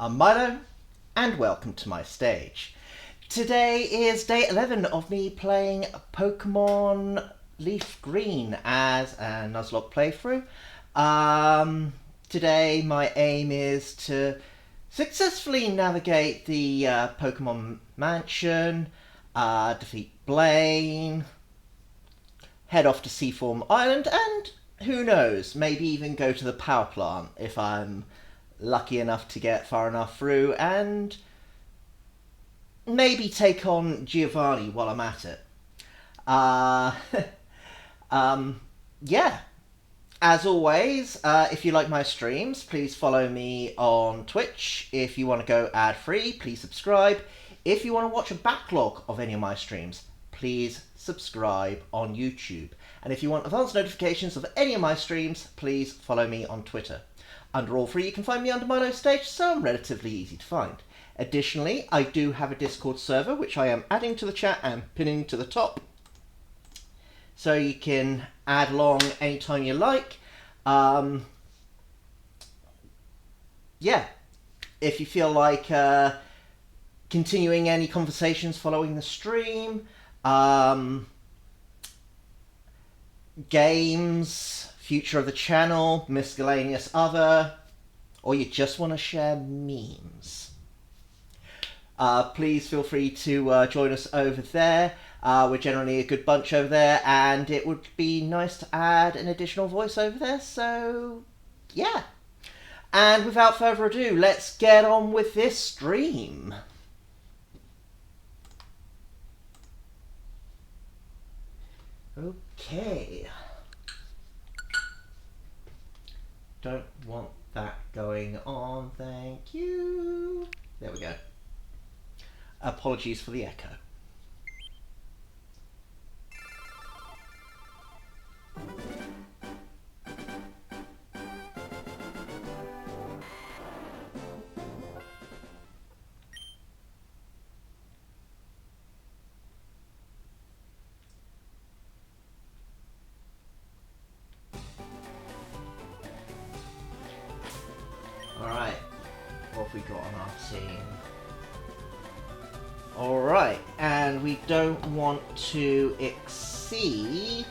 I'm Milo, and welcome to my stage. Today is day 11 of me playing Pokémon LeafGreen as a Nuzlocke playthrough. Today my aim is to successfully navigate the Pokémon Mansion, defeat Blaine, head off to Seaform Island, and who knows, maybe even go to the power plant if I'm lucky enough to get far enough through, and maybe take on Giovanni while I'm at it. Yeah. As always, if you like my streams, please follow me on Twitch. If you want to go ad-free, please subscribe. If you want to watch a backlog of any of my streams, please subscribe on YouTube. And if you want advance notifications of any of my streams, please follow me on Twitter. Under all three, you can find me under Milo Stage, so I'm relatively easy to find. Additionally, I do have a Discord server, which I am adding to the chat and pinning to the top. So you can add along anytime you like. Yeah, if you feel like continuing any conversations following the stream, games, future of the channel, miscellaneous other, or you just want to share memes, please feel free to join us over there. We're generally a good bunch over there, and it would be nice to add an additional voice over there, so yeah. And without further ado, let's get on with this stream. Okay. Don't want that going on, thank you. There we go. Apologies for the echo. Alright, what have we got on our team? Alright, and we don't want to exceed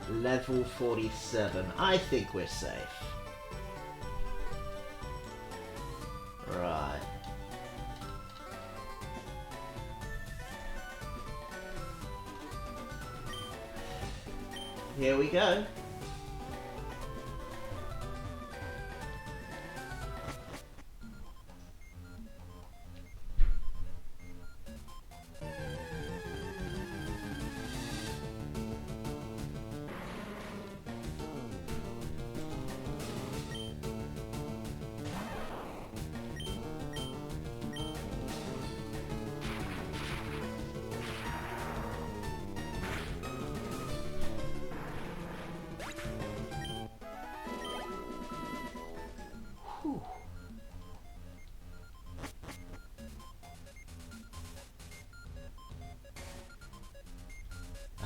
level 47. I think we're safe. Right. Here we go.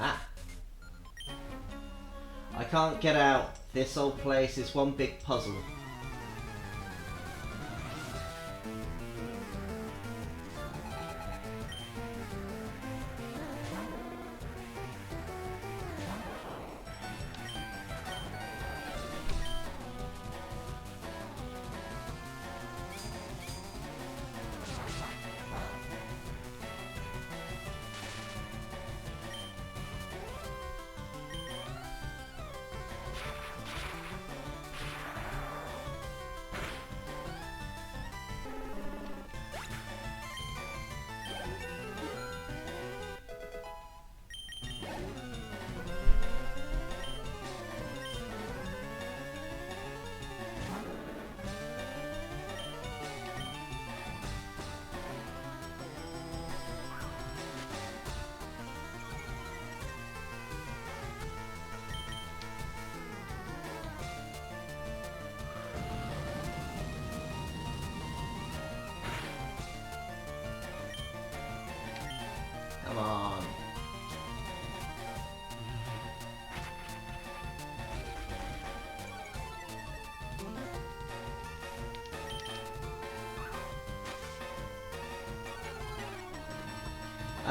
Ah. I can't get out. This old place is one big puzzle.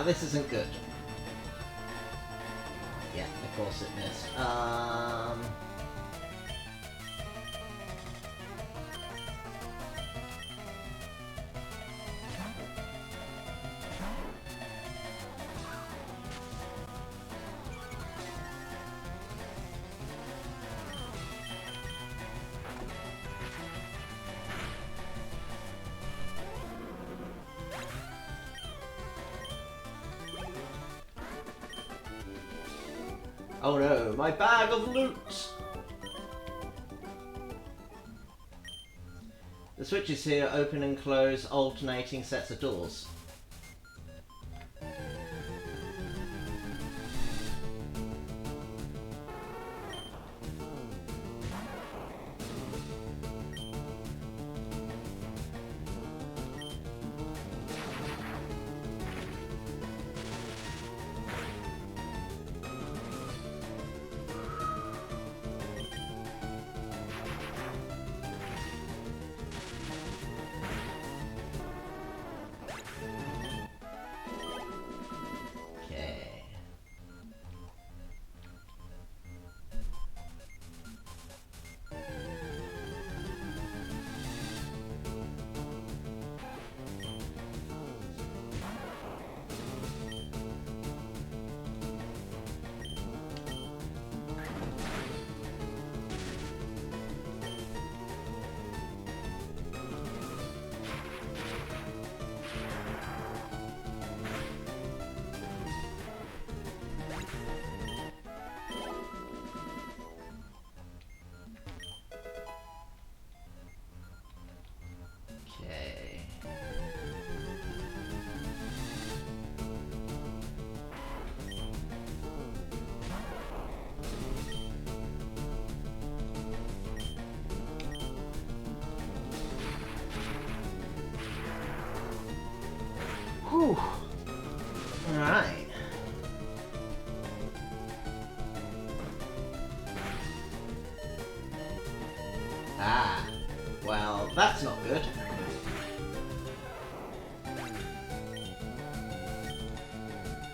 Now this isn't good. Yeah, of course it missed. Oh no, my bag of loot! The switches here open and close alternating sets of doors. Whew. Alright. Ah. Well, that's not good.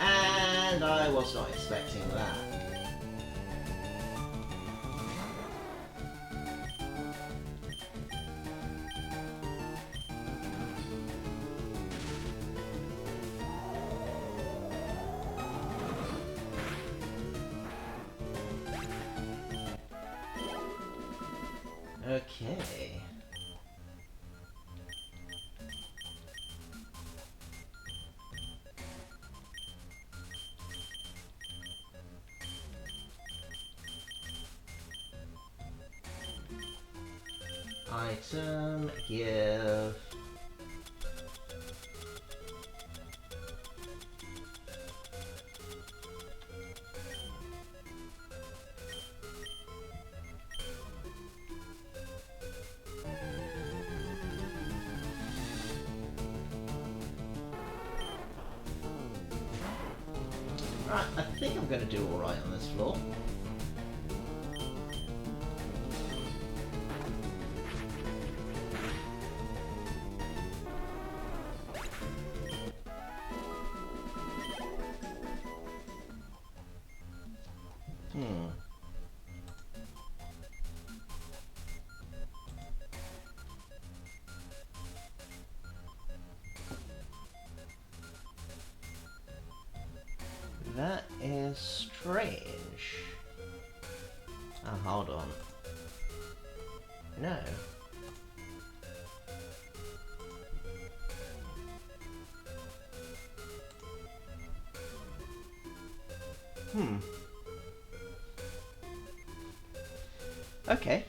And I was not expecting that. Okay. Item, give. Right, I think I'm going to do alright on this floor. That is strange. Oh, hold on. No. Okay.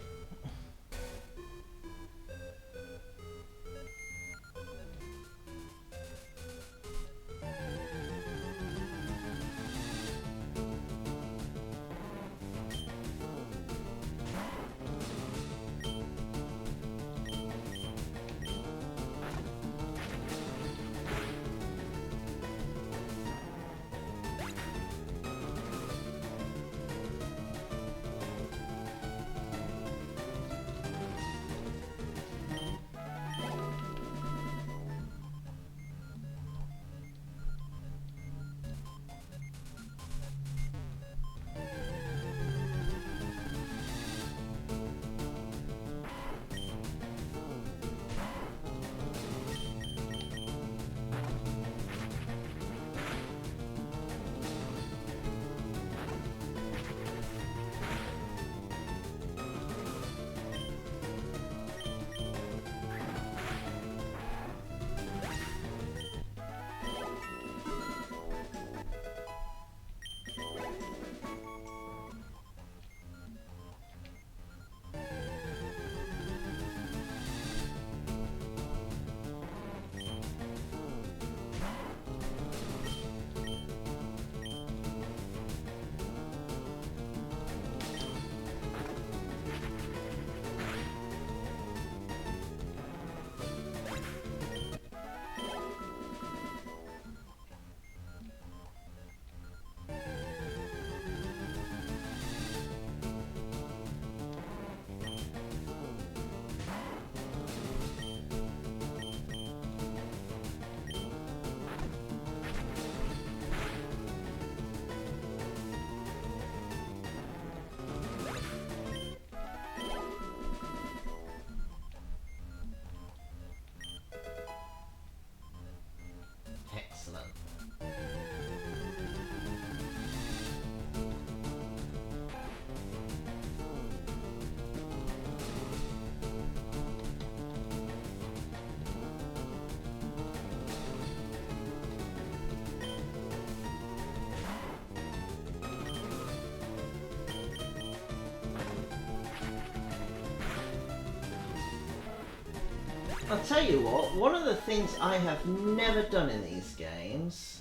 I'll tell you what, one of the things I have never done in these games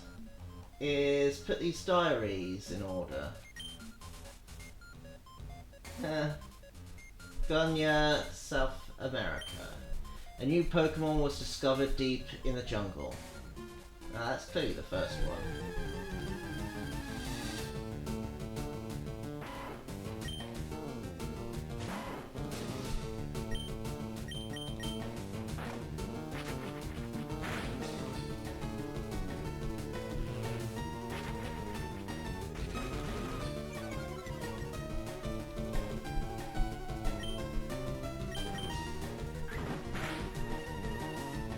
is put these diaries in order. Gunya, South America. A new Pokemon was discovered deep in the jungle. That's clearly the first one.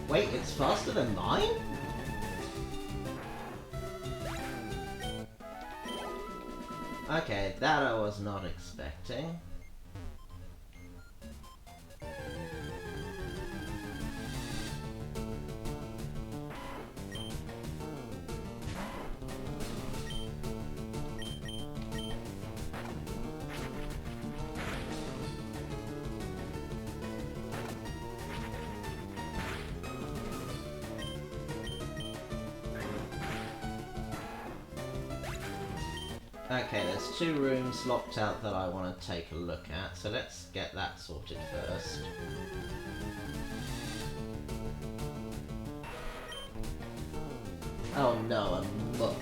Wait, it's faster than mine? Okay, that I was not expecting. Okay, there's 2 rooms locked out that I want to take a look at, so let's get that sorted first. Oh no, a muck.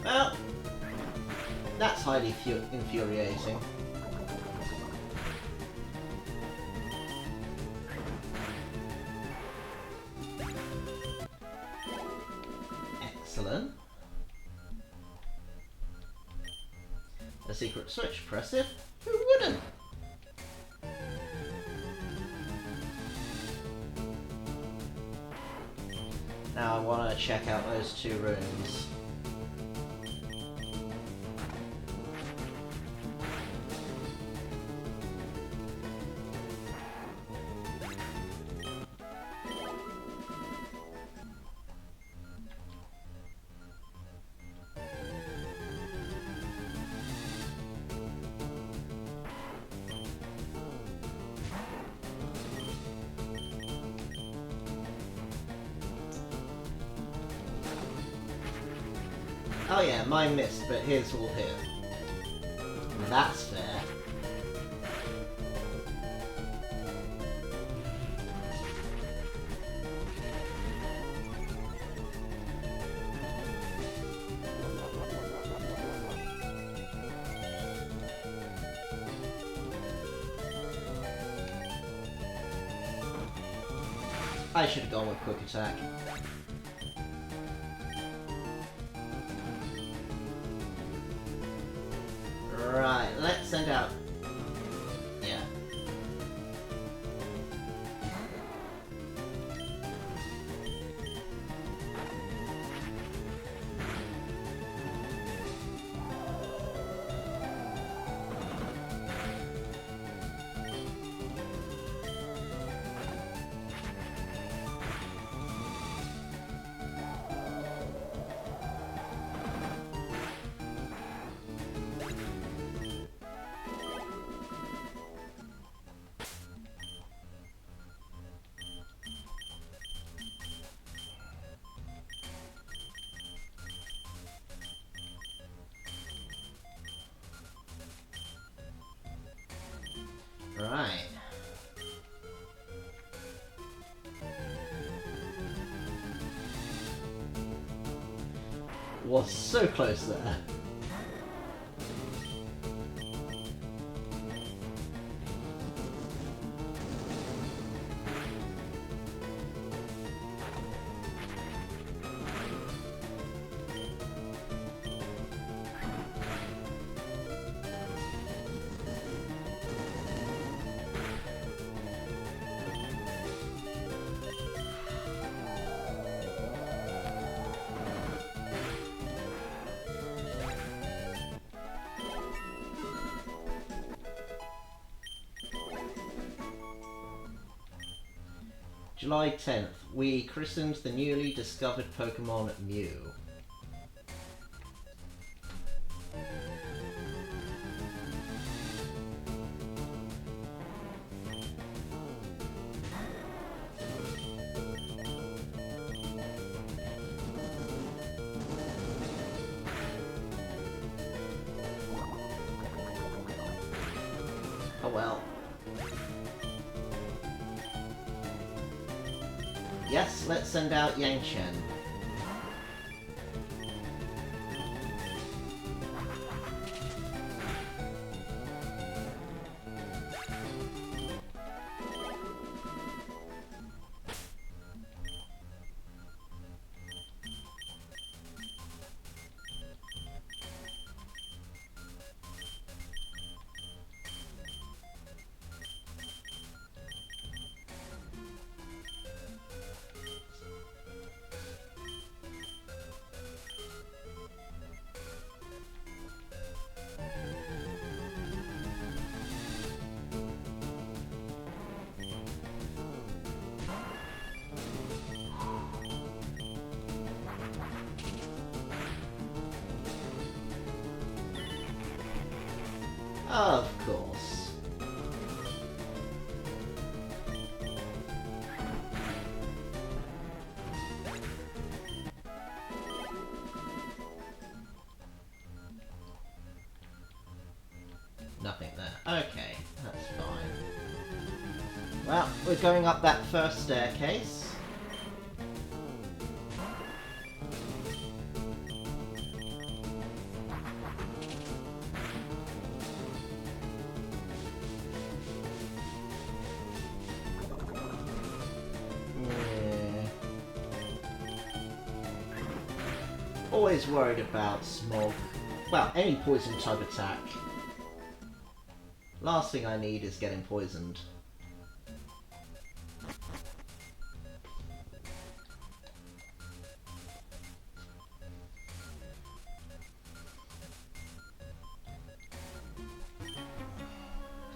Well, that's highly infuriating. Excellent. A secret switch, press it. Who wouldn't? Now I want to check out those 2 rooms. Oh yeah, mine missed, but his will hit. That's fair. I should have gone with quick attack. Right, let's send out... Yeah. Right. Was so close there. July 10th, we christened the newly discovered Pokémon Mew. Yes, let's send out Yang Chen. Of course. Nothing there. Okay, that's fine. Well, we're going up that first staircase. Always worried about smog. Well, any poison type attack. Last thing I need is getting poisoned.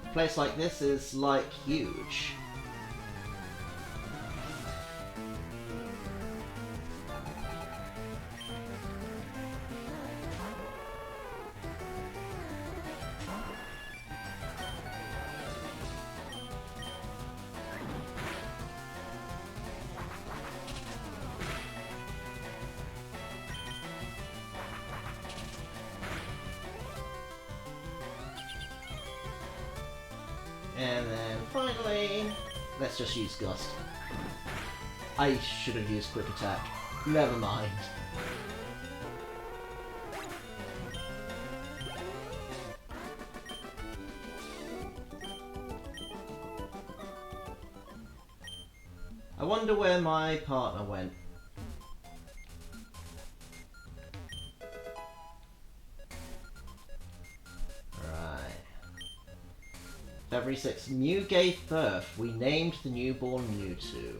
A place like this is, like, huge. And then finally, let's just use Gust. I should have used Quick Attack. Never mind. I wonder where my partner went. February 6th. Mew gave birth. We named the newborn Mewtwo.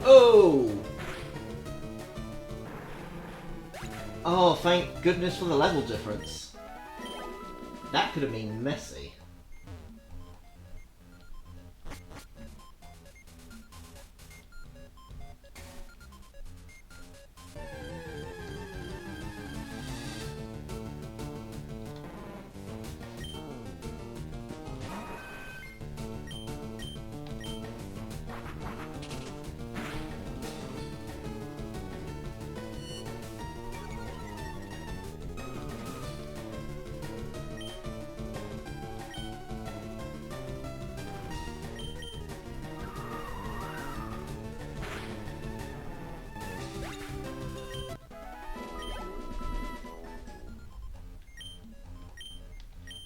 Oh! Oh, thank goodness for the level difference. That could have been messy.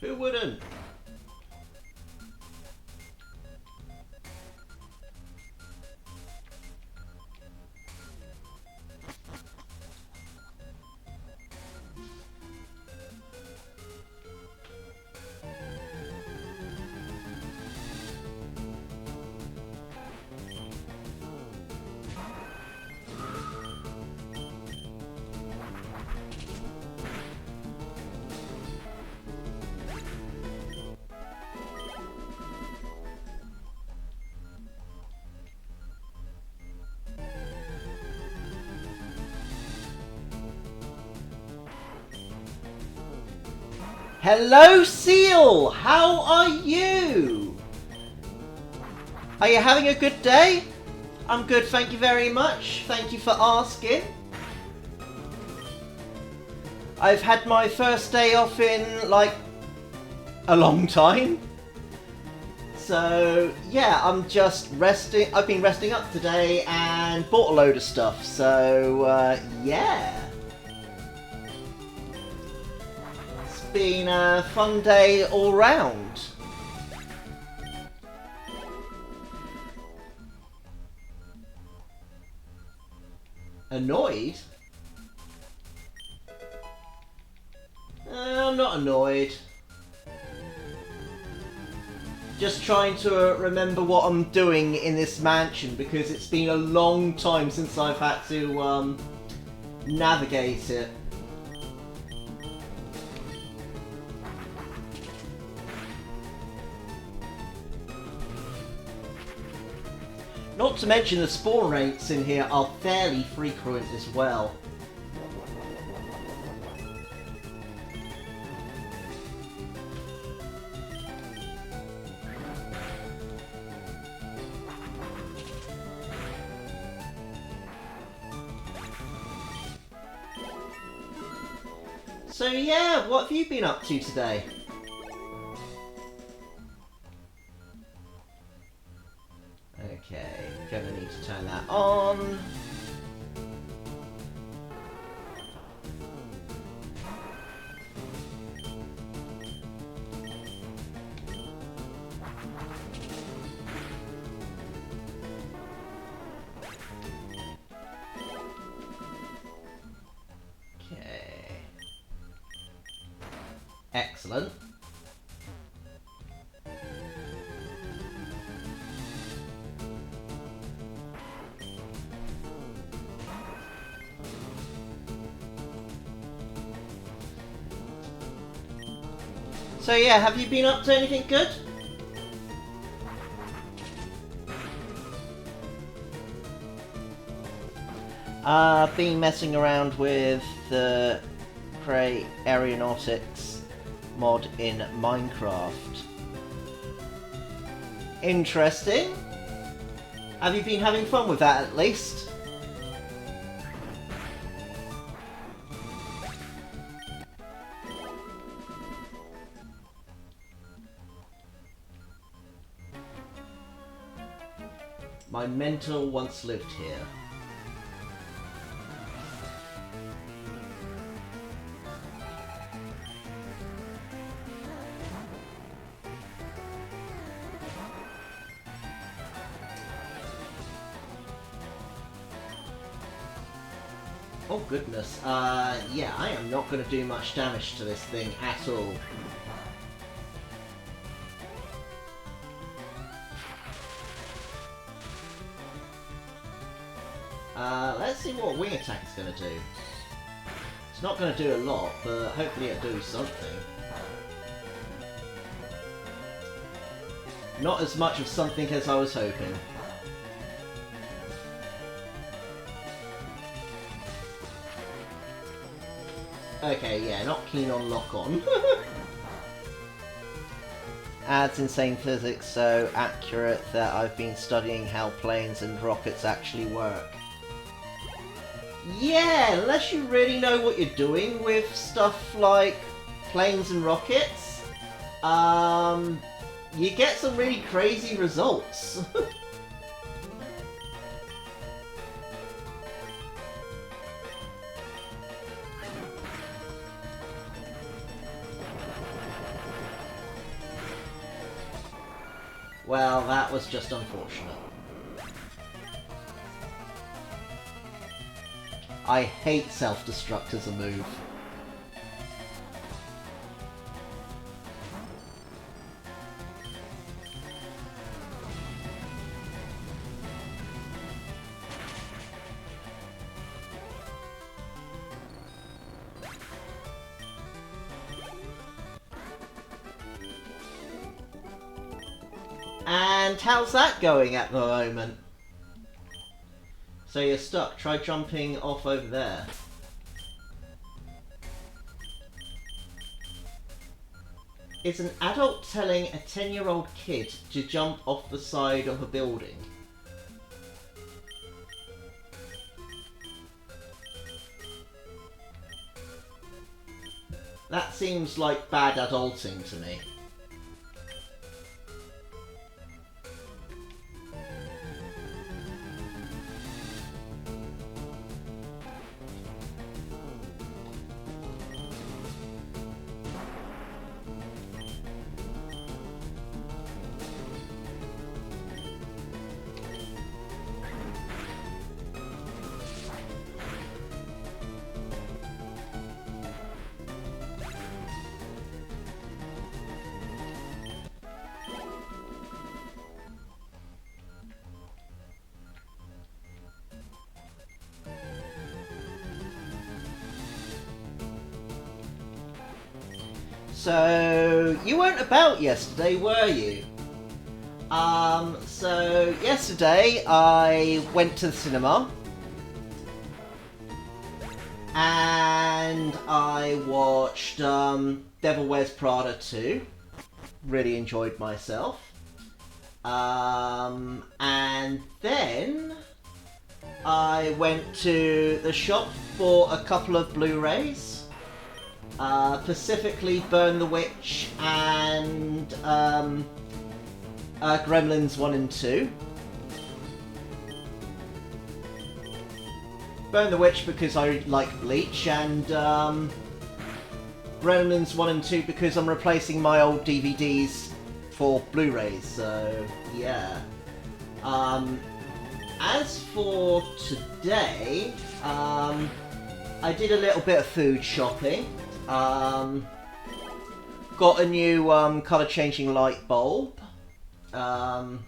Who wouldn't? Hello, Seal! How are you? Are you having a good day? I'm good, thank you very much. Thank you for asking. I've had my first day off in, like, a long time. So, yeah, I'm just resting. I've been resting up today and bought a load of stuff. So, yeah. It's been a fun day all round. Annoyed? I'm not annoyed. Just trying to remember what I'm doing in this mansion because it's been a long time since I've had to navigate it. Not to mention the spawn rates in here are fairly frequent as well. So yeah, what have you been up to today? Okay, gonna need to turn that on. Okay. Excellent. So yeah, have you been up to anything good? Been messing around with the Prey Aeronautics mod in Minecraft. Interesting. Have you been having fun with that at least? My mentor once lived here. Oh goodness, yeah, I am not going to do much damage to this thing at all. Let's see what wing attack's going to do. It's not going to do a lot, but hopefully it'll do something. Not as much of something as I was hoping. Okay, yeah, not keen on lock-on. Adds insane physics so accurate that I've been studying how planes and rockets actually work. Yeah, unless you really know what you're doing with stuff like planes and rockets, you get some really crazy results. Well, that was just unfortunate. I hate self-destruct as a move. And how's that going at the moment? So you're stuck. Try jumping off over there. Is an adult telling a 10-year-old kid to jump off the side of a building? That seems like bad adulting to me. So, you weren't about yesterday, were you? So yesterday I went to the cinema and I watched Devil Wears Prada 2. Really enjoyed myself. And then I went to the shop for a couple of Blu-rays. Specifically Burn the Witch and Gremlins 1 and 2. Burn the Witch because I like Bleach, and Gremlins 1 and 2 because I'm replacing my old DVDs for Blu-rays, so yeah. As for today, I did a little bit of food shopping. Got a new colour changing light bulb to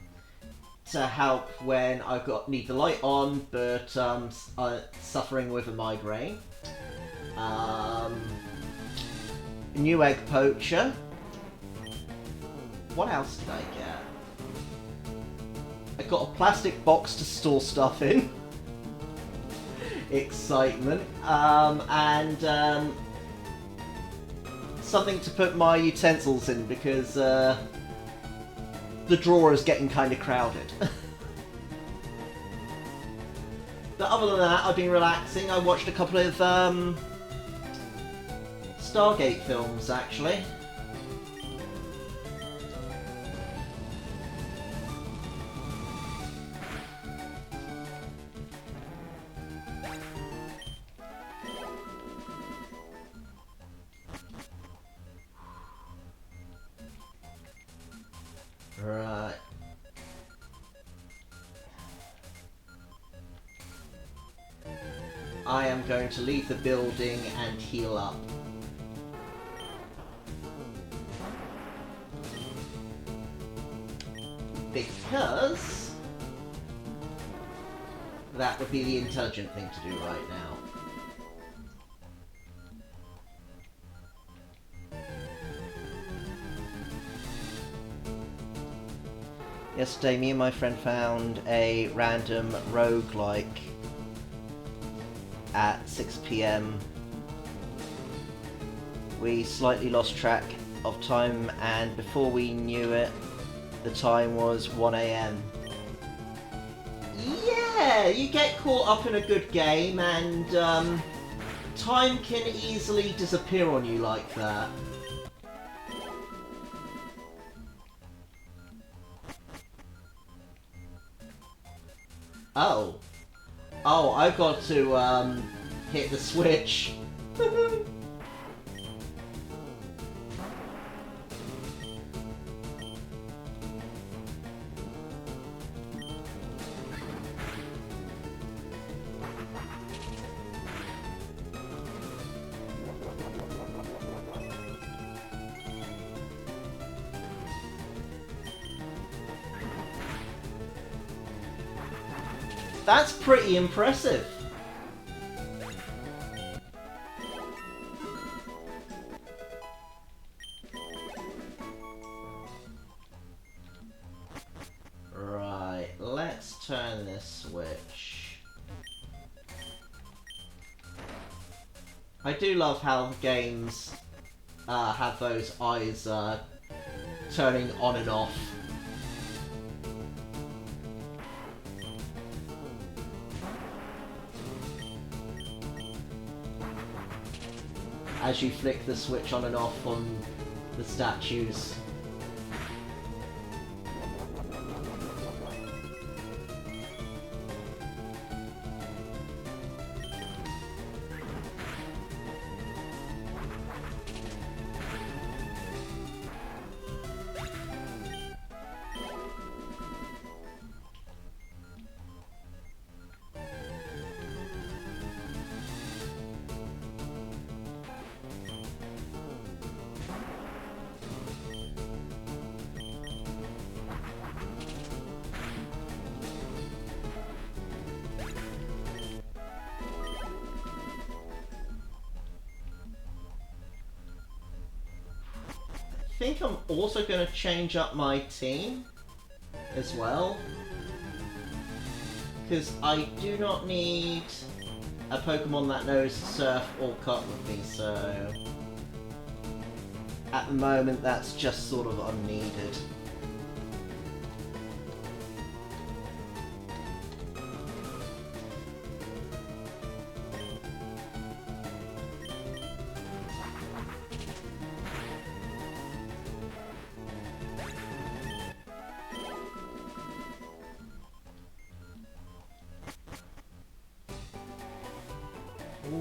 help when I need the light on, but I'm suffering with a migraine. A new egg poacher. What else did I get? I got a plastic box to store stuff in. Excitement. And something to put my utensils in because the drawer is getting kind of crowded. But other than that, I've been relaxing. I watched a couple of Stargate films, actually. Right. I am going to leave the building and heal up. Because that would be the intelligent thing to do right now. Yesterday, me and my friend found a random roguelike at 6 PM. We slightly lost track of time, and before we knew it, the time was 1 AM. Yeah, you get caught up in a good game, and time can easily disappear on you like that. Oh. Oh, I've got to, hit the switch. That's pretty impressive. Right, let's turn this switch. I do love how the games have those eyes turning on and off. As you flick the switch on and off on the statues. I think I'm also going to change up my team as well, because I do not need a Pokemon that knows Surf or Cut with me, so at the moment that's just sort of unneeded.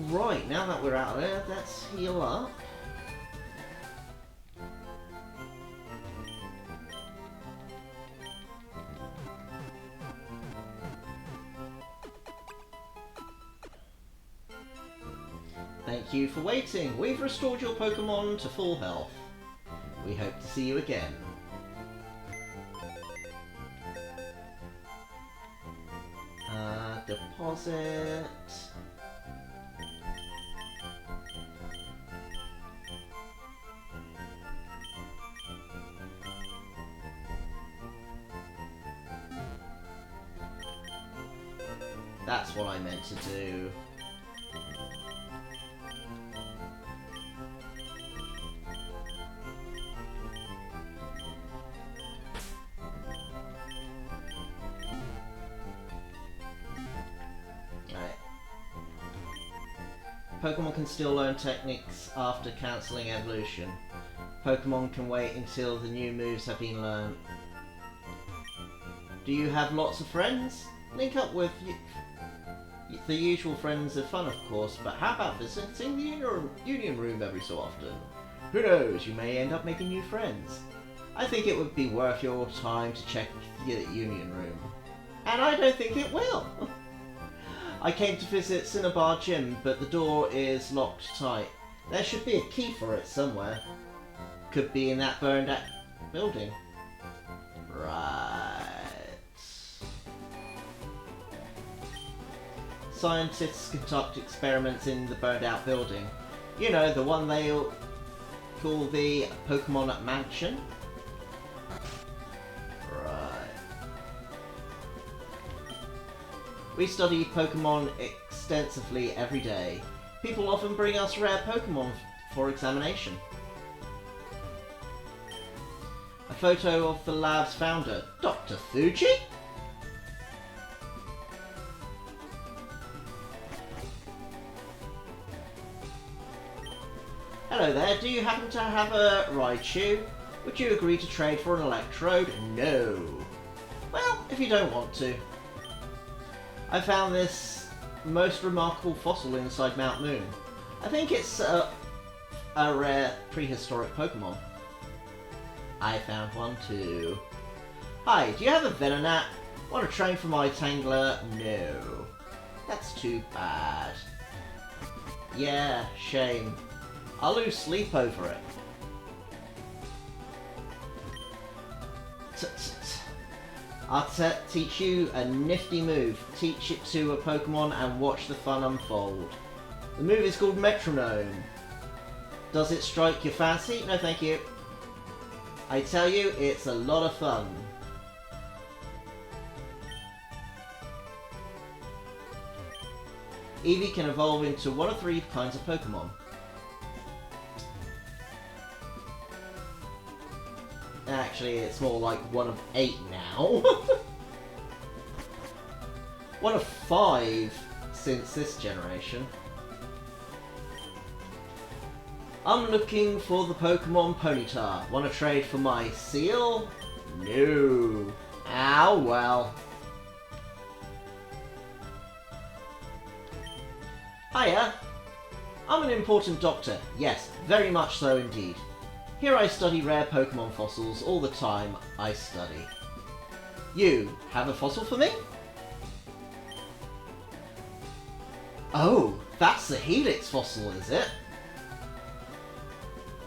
Right, now that we're out of there, let's heal up. Thank you for waiting. We've restored your Pokemon to full health. We hope to see you again. Deposit. That's what I meant to do. Right. Pokemon can still learn techniques after cancelling evolution. Pokemon can wait until the new moves have been learned. Do you have lots of friends? Link up with the usual friends are fun, of course, but how about visiting the Union Room every so often? Who knows, you may end up making new friends. I think it would be worth your time to check the Union Room. And I don't think it will. I came to visit Cinnabar Gym, but the door is locked tight. There should be a key for it somewhere. Could be in that burned out building. Right. Scientists conduct experiments in the burned out building. You know, the one they call the Pokémon Mansion? Right. We study Pokémon extensively every day. People often bring us rare Pokémon for examination. A photo of the lab's founder, Dr. Fuji? Hello there, do you happen to have a Raichu? Would you agree to trade for an Electrode? No. Well, if you don't want to. I found this most remarkable fossil inside Mount Moon. I think it's a rare prehistoric Pokemon. I found one too. Hi, do you have a Venonat? Want to train for my Tangler? No. That's too bad. Yeah, shame. I'll lose sleep over it. I'll teach you a nifty move. Teach it to a Pokemon and watch the fun unfold. The move is called Metronome. Does it strike your fancy? No thank you. I tell you, it's a lot of fun. Eevee can evolve into one of three kinds of Pokemon. Actually, it's more like 1 of 8 now. 1 of 5 since this generation. I'm looking for the Pokemon Ponyta. Want to trade for my seal? No. Ow, well. Hiya. I'm an important doctor. Yes, very much so indeed. Here I study rare Pokemon fossils all the time. I study. You have a fossil for me? Oh, that's the Helix fossil, is it?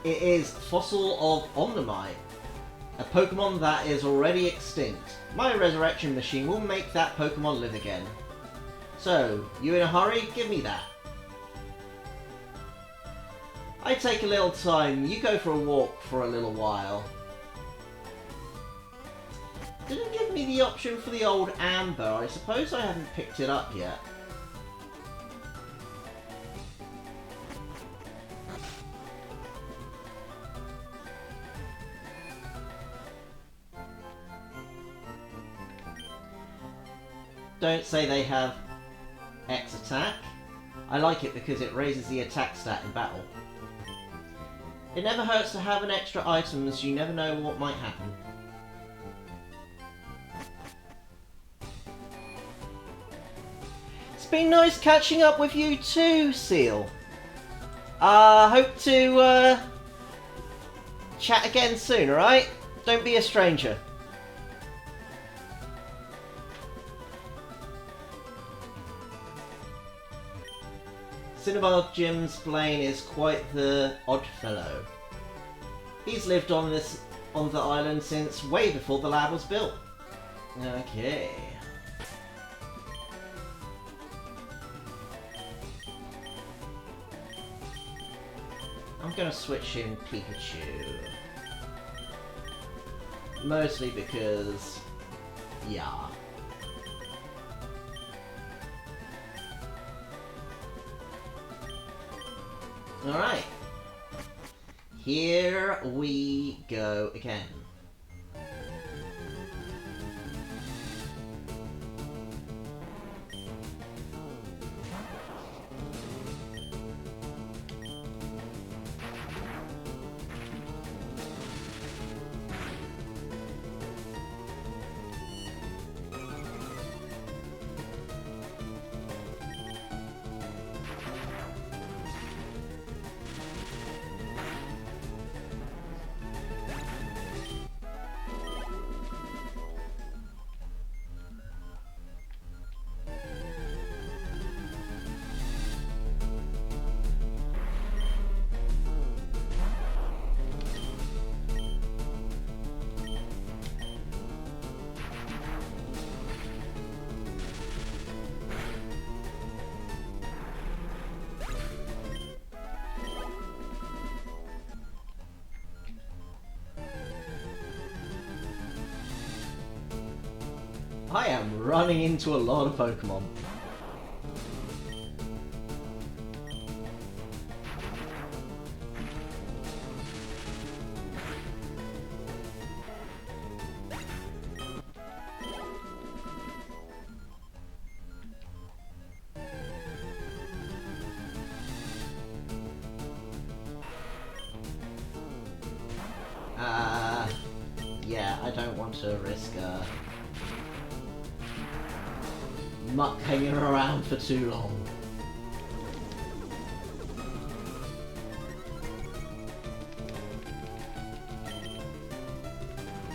It is fossil of Omnimite, a Pokemon that is already extinct. My resurrection machine will make that Pokemon live again. So, you in a hurry? Give me that. I take a little time, you go for a walk for a little while. Didn't give me the option for the old Amber. I suppose I haven't picked it up yet. Don't say they have X attack. I like it because it raises the attack stat in battle. It never hurts to have an extra item, as you never know what might happen. It's been nice catching up with you too, Seal. Hope to chat again soon, alright? Don't be a stranger. Cinnabar Jim's Blaine is quite the odd fellow. He's lived on the island since way before the lab was built. Okay. I'm gonna switch in Pikachu. Mostly because, yeah. Alright. Here we go again. I am running into a lot of Pokemon. Yeah, I don't want to risk muck hanging around for too long.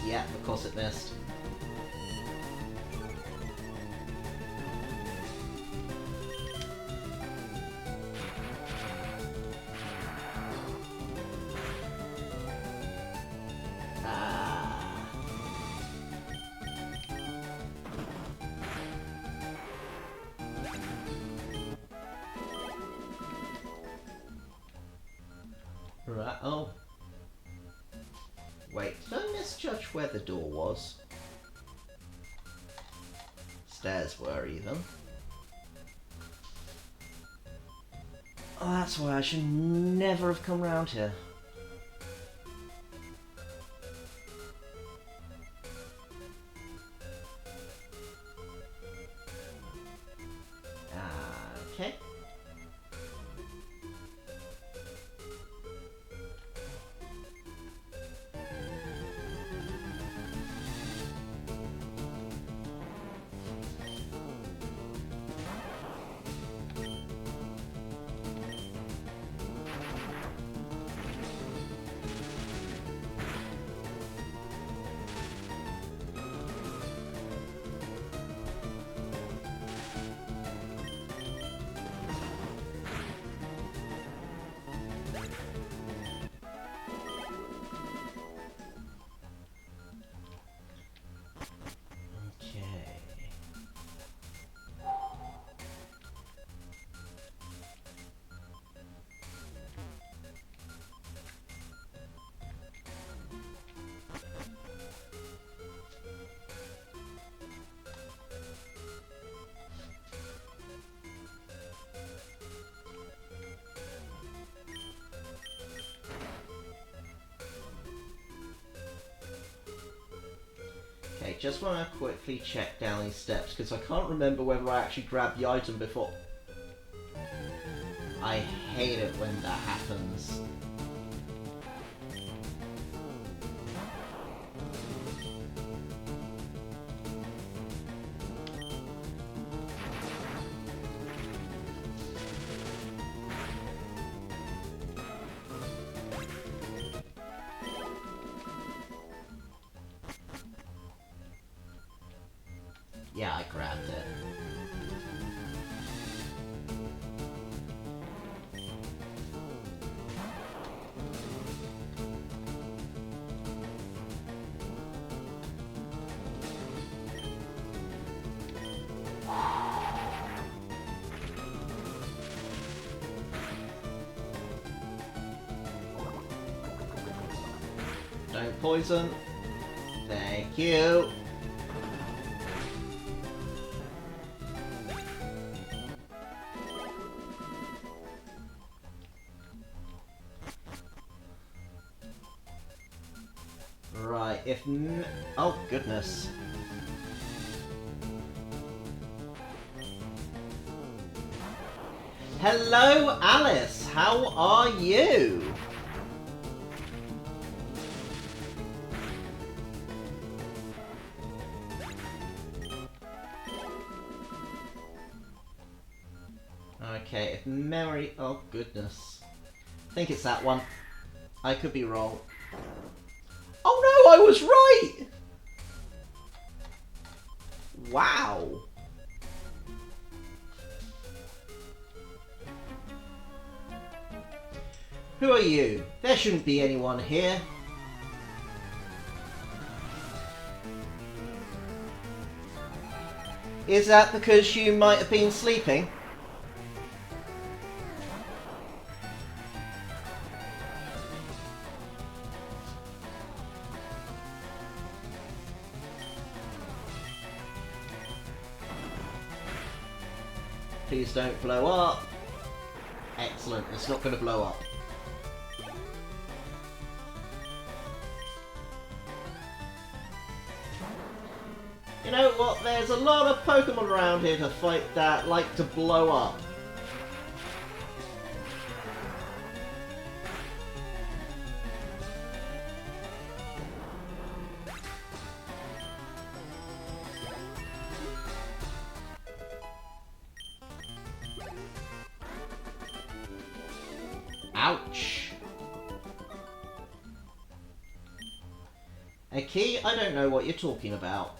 Yeah, of course it missed. Right, oh. Wait, did I misjudge where the door was? Stairs were, even. Oh, that's why I should never have come round here. Okay. Okay, just want to quickly check down these steps because I can't remember whether I actually grabbed the item before. I hate it when that happens. Yeah, I grabbed it. Don't poison. Thank you. Right, oh goodness. Hello, Alice. How are you? Okay, if memory... Oh, goodness. I think it's that one. I could be wrong. Oh no, I was right! Wow. Who are you? There shouldn't be anyone here. Is that because you might have been sleeping? Please don't blow up. Excellent, it's not going to blow up. You know what, there's a lot of Pokemon around here to fight that like to blow up. Ouch. A key? I don't know what you're talking about.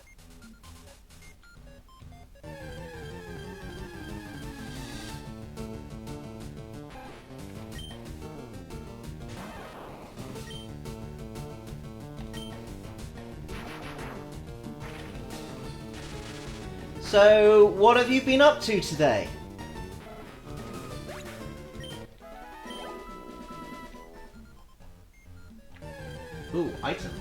So, what have you been up to today? Ooh, item.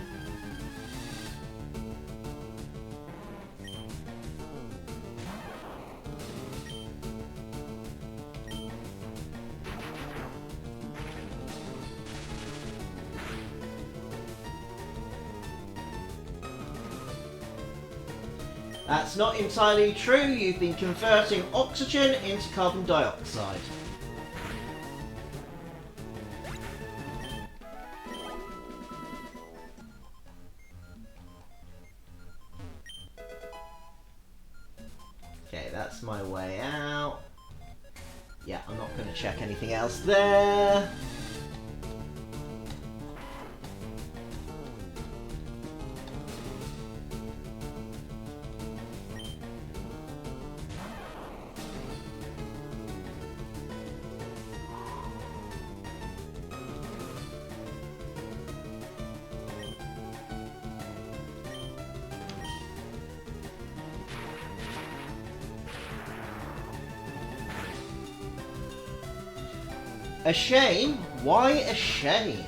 That's not entirely true. You've been converting oxygen into carbon dioxide. Okay, that's my way out. Yeah, I'm not going to check anything else there. A shame? Why a shame?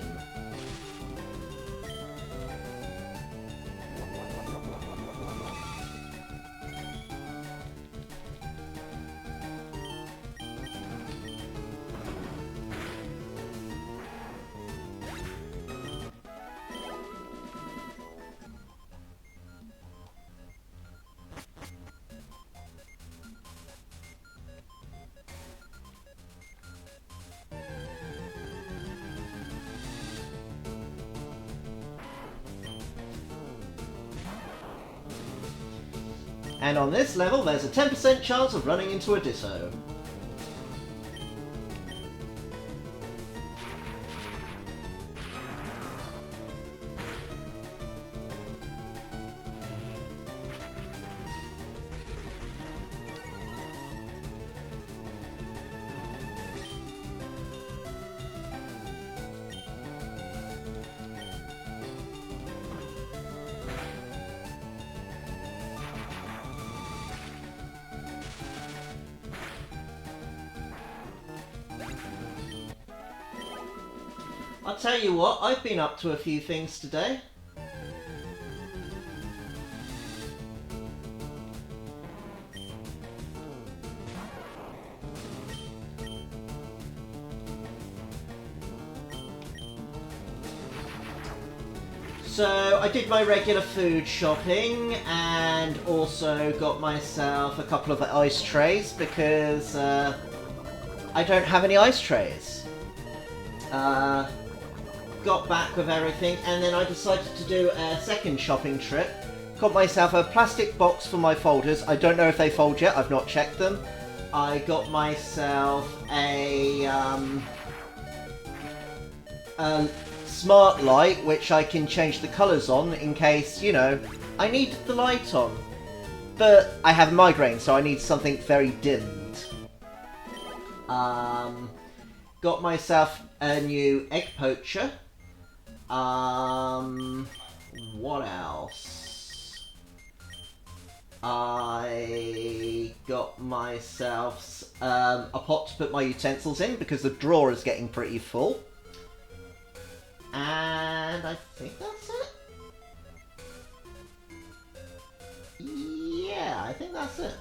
And on this level, there's a 10% chance of running into a Ditto. I'll tell you what, I've been up to a few things today. So I did my regular food shopping and also got myself a couple of ice trays because I don't have any ice trays. Got back with everything and then I decided to do a second shopping trip. Got myself a plastic box for my folders. I don't know if they fold yet, I've not checked them. I got myself a smart light which I can change the colours on in case, you know, I need the light on. But I have a migraine so I need something very dimmed. Got myself a new egg poacher. What else? I got myself a pot to put my utensils in because the drawer is getting pretty full. And I think that's it. Yeah, I think that's it.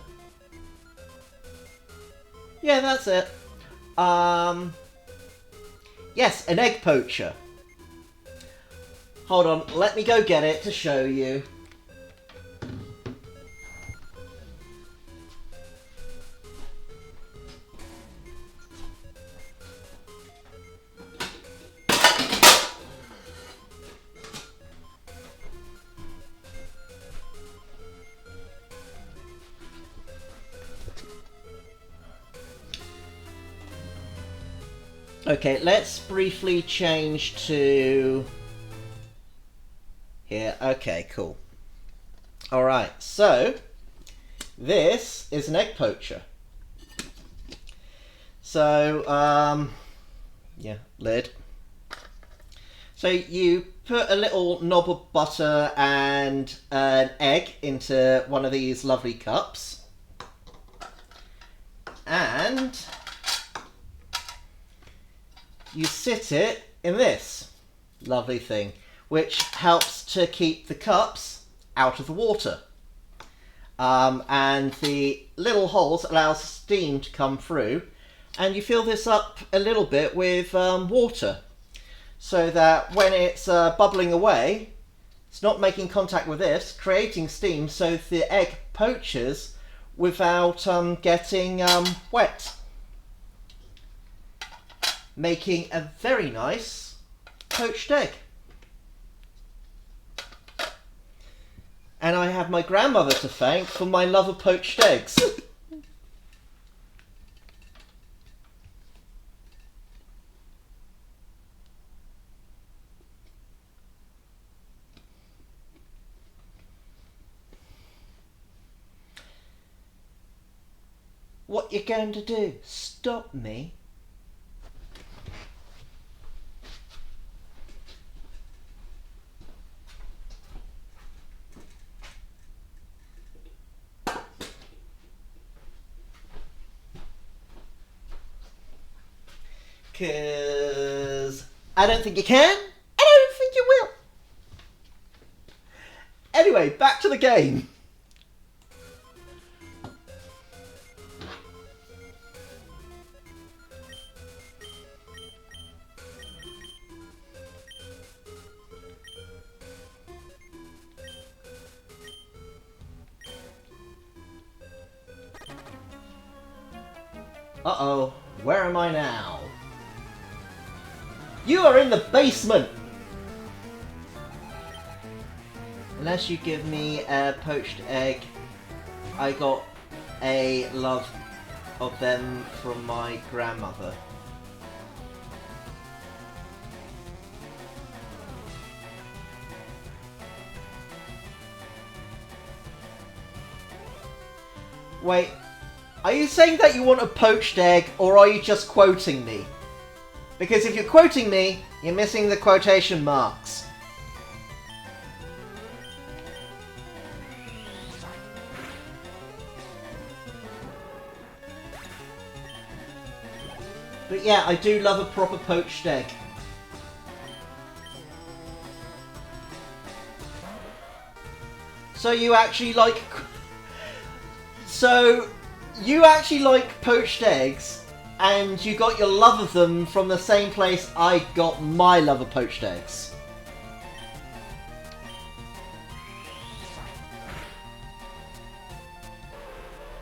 Yeah, that's it. Yes, an egg poacher. Hold on, let me go get it to show you. Okay, let's briefly change to here. Okay, cool. Alright, so this is an egg poacher. So, yeah, lid. So you put a little knob of butter and an egg into one of these lovely cups. And you sit it in this lovely thing, which helps to keep the cups out of the water. And the little holes allow steam to come through, and you fill this up a little bit with water, so that when it's bubbling away, It's not making contact with this, creating steam so the egg poaches without getting wet. Making a very nice poached egg. And I have my grandmother to thank for my love of poached eggs. What you going to do? Stop me? Because I don't think you can, and I don't think you will. Anyway, back to the game. Uh-oh, where am I now? You are in the basement! Unless you give me a poached egg, I got a love of them from my grandmother. Wait, are you saying that you want a poached egg, or are you just quoting me? Because if you're quoting me, you're missing the quotation marks. But yeah, I do love a proper poached egg. So you actually like... So you actually like poached eggs, and you got your love of them from the same place I got my love of poached eggs.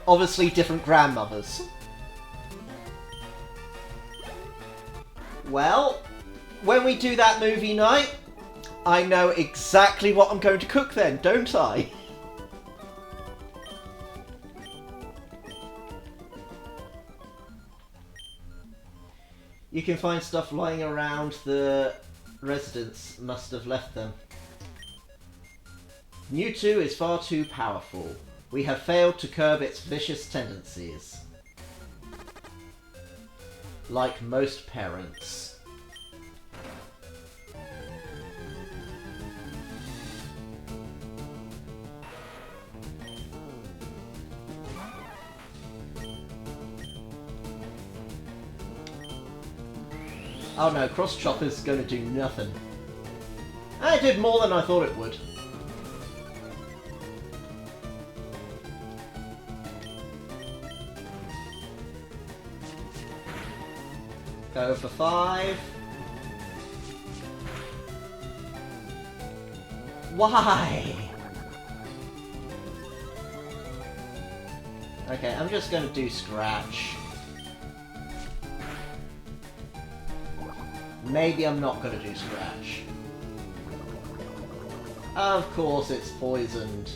Obviously different grandmothers. Well, when we do that movie night, I know exactly what I'm going to cook then, don't I? You can find stuff lying around the residents must have left them. Mewtwo is far too powerful. We have failed to curb its vicious tendencies. Like most parents. Oh no, Cross Chopper's gonna do nothing. It did more than I thought it would. Go for 5. Why? Okay, I'm just gonna do Scratch. Maybe I'm not gonna do Scratch. Of course it's poisoned.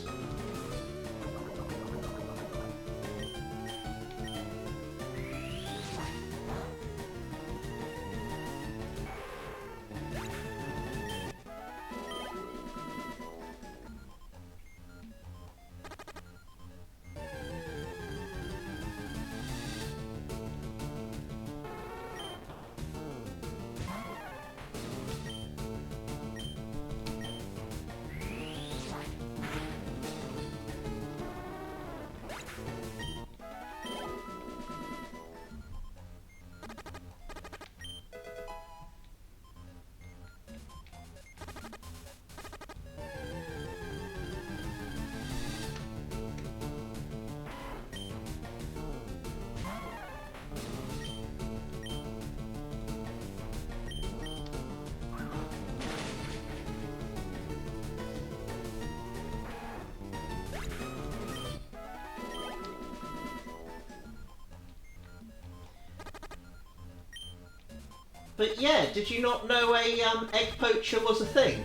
But yeah, did you not know a egg poacher was a thing?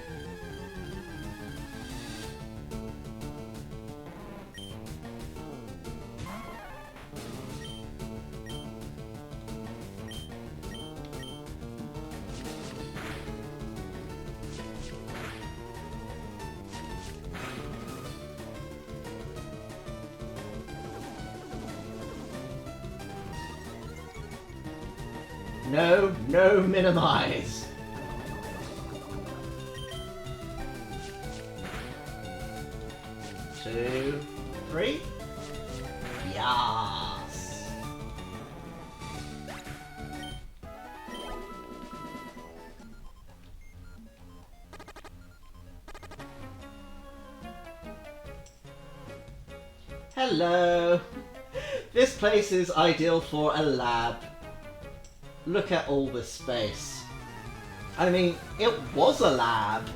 No, no minimize. 2, 3. Yes. Hello. This place is ideal for a lab. Look at all this space. I mean, it was a lab.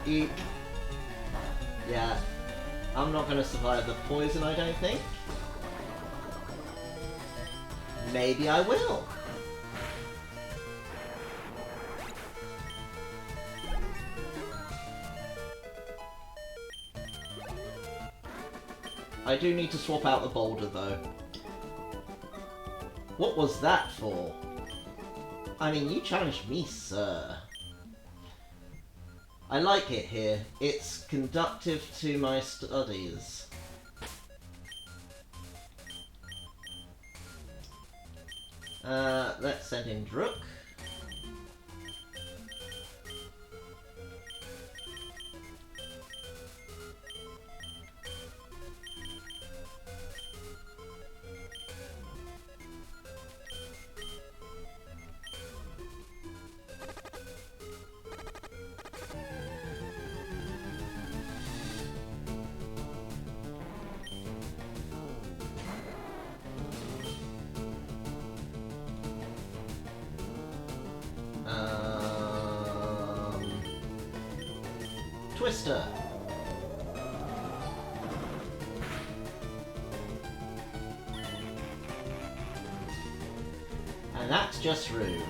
Eek. Yeah, I'm not going to survive the poison, I don't think. Maybe I will. I do need to swap out the boulder, though. What was that for? I mean, you challenged me, sir. I like it here. It's conducive to my studies. Let's send in Drook. Twister. And that's just rude.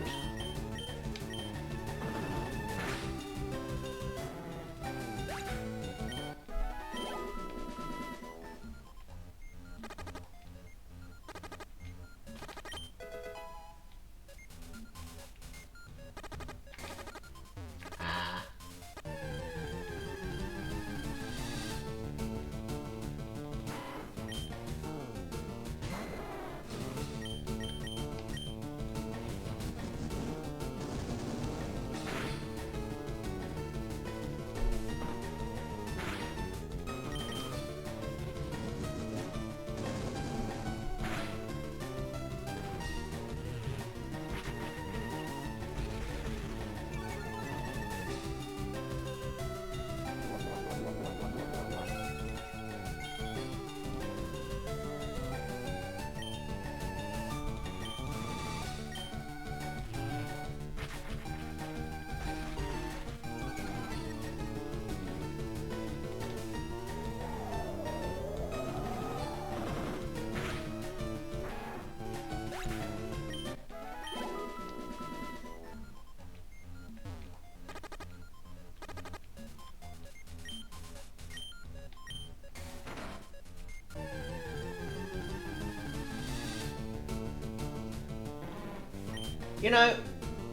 You know,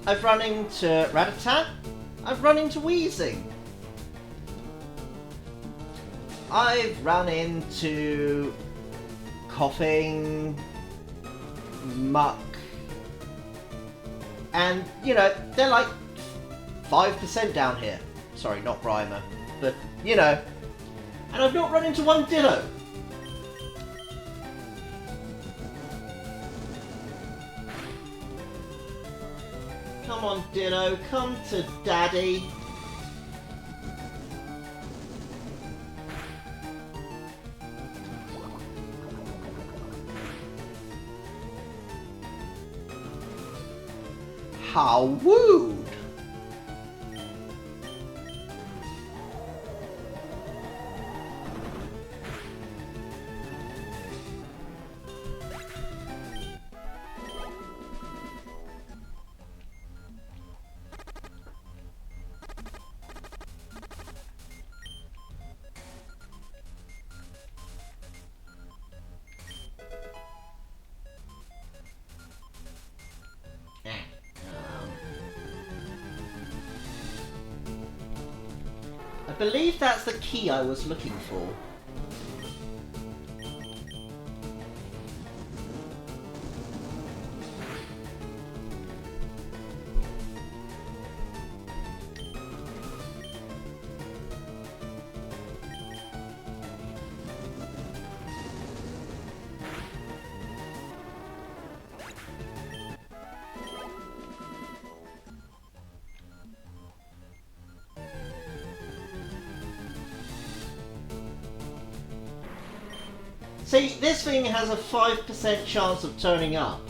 I've run into Rattata, I've run into Wheezing. I've run into Coughing, Muck, and, you know, they're like 5% down here. Sorry, not Grimer, but, you know, And I've not run into one Ditto. Come on, Ditto, come to Daddy. How wooed! I believe that's the key I was looking for. See, this thing has a 5% chance of turning up.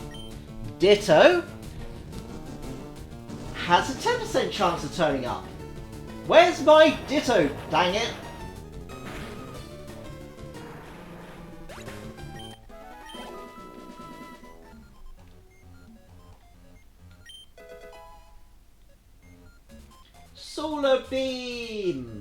Ditto has a 10% chance of turning up. Where's my Ditto, dang it? Solar Beam!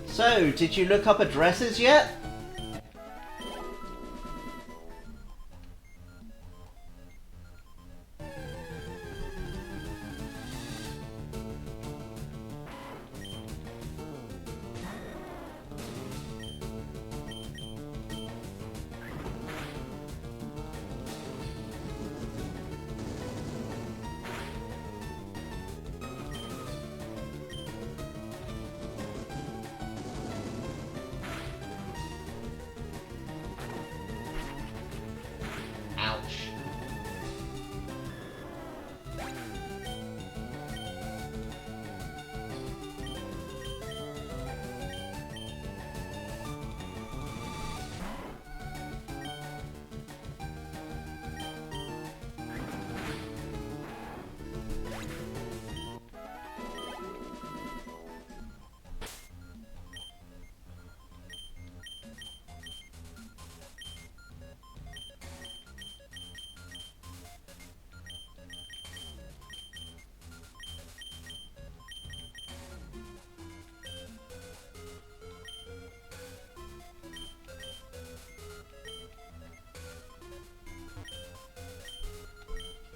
So, did you look up addresses yet?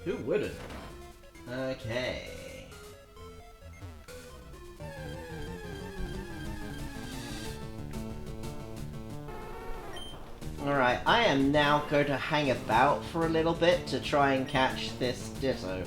Who wouldn't? Okay. Alright, I am now going to hang about for a little bit to try and catch this Ditto.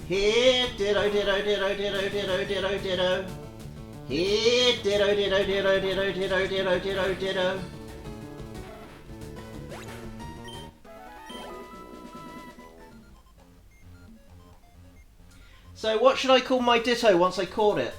Here, ditto, ditto, ditto, ditto, ditto, ditto, ditto. Here, ditto, ditto, ditto, ditto, ditto, ditto, ditto, ditto. So what should I call my ditto once I caught it?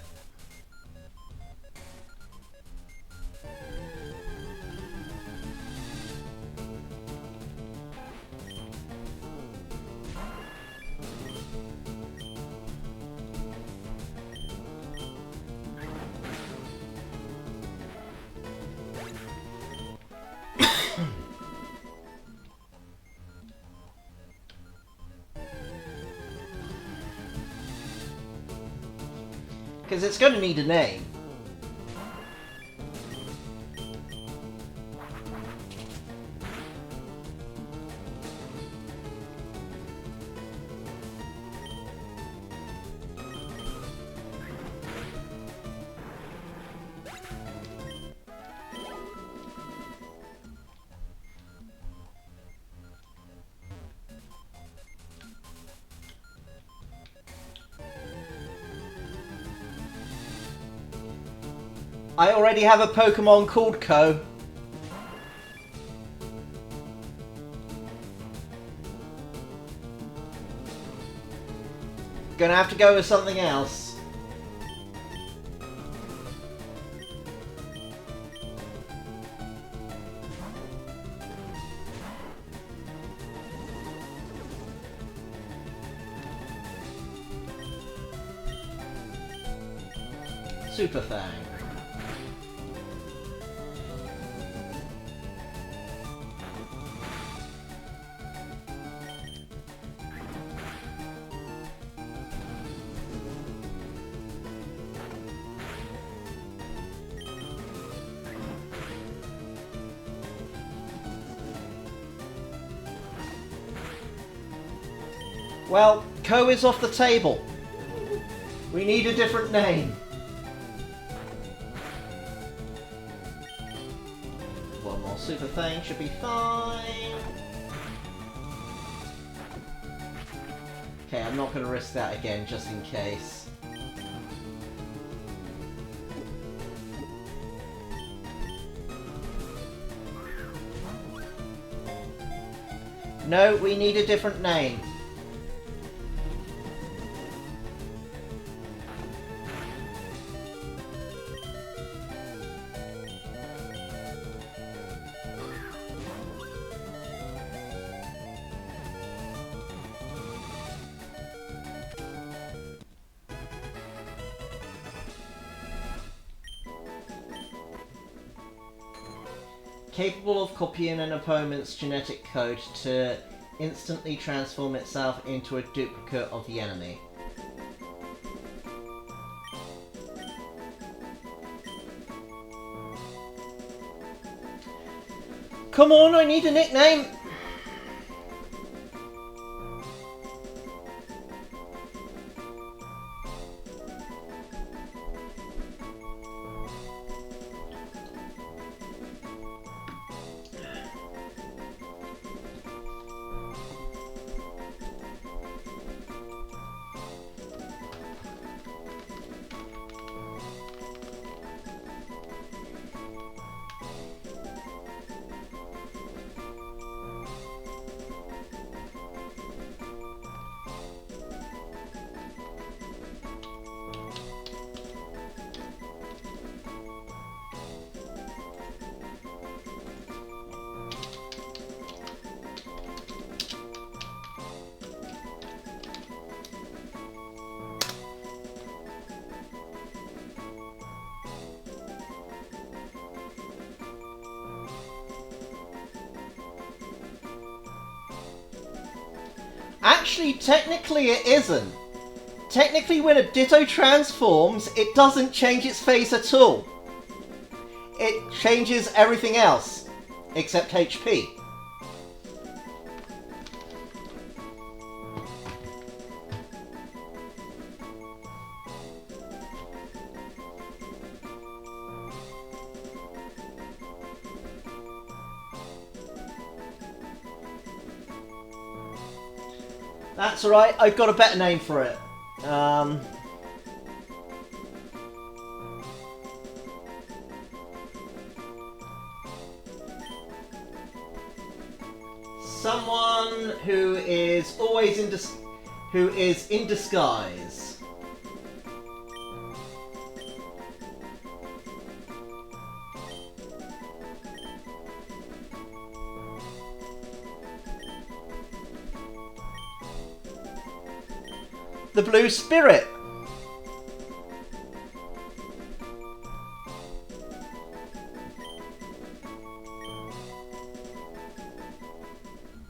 Because it's going to need a name. I already have a Pokemon called Ko. Gonna have to go with something else. Super Fang. Well, Ko is off the table. We need a different name. One more Super Fang should be fine. Okay, I'm not going to risk that again, just in case. No, we need a different name. Capable of copying an opponent's genetic code to instantly transform itself into a duplicate of the enemy. Come on, I need a nickname! Actually, technically it isn't. Technically, when a Ditto transforms, it doesn't change its face at all. It changes everything else, except HP. That's alright, I've got a better name for it. Someone who is always in disguise. The Blue Spirit.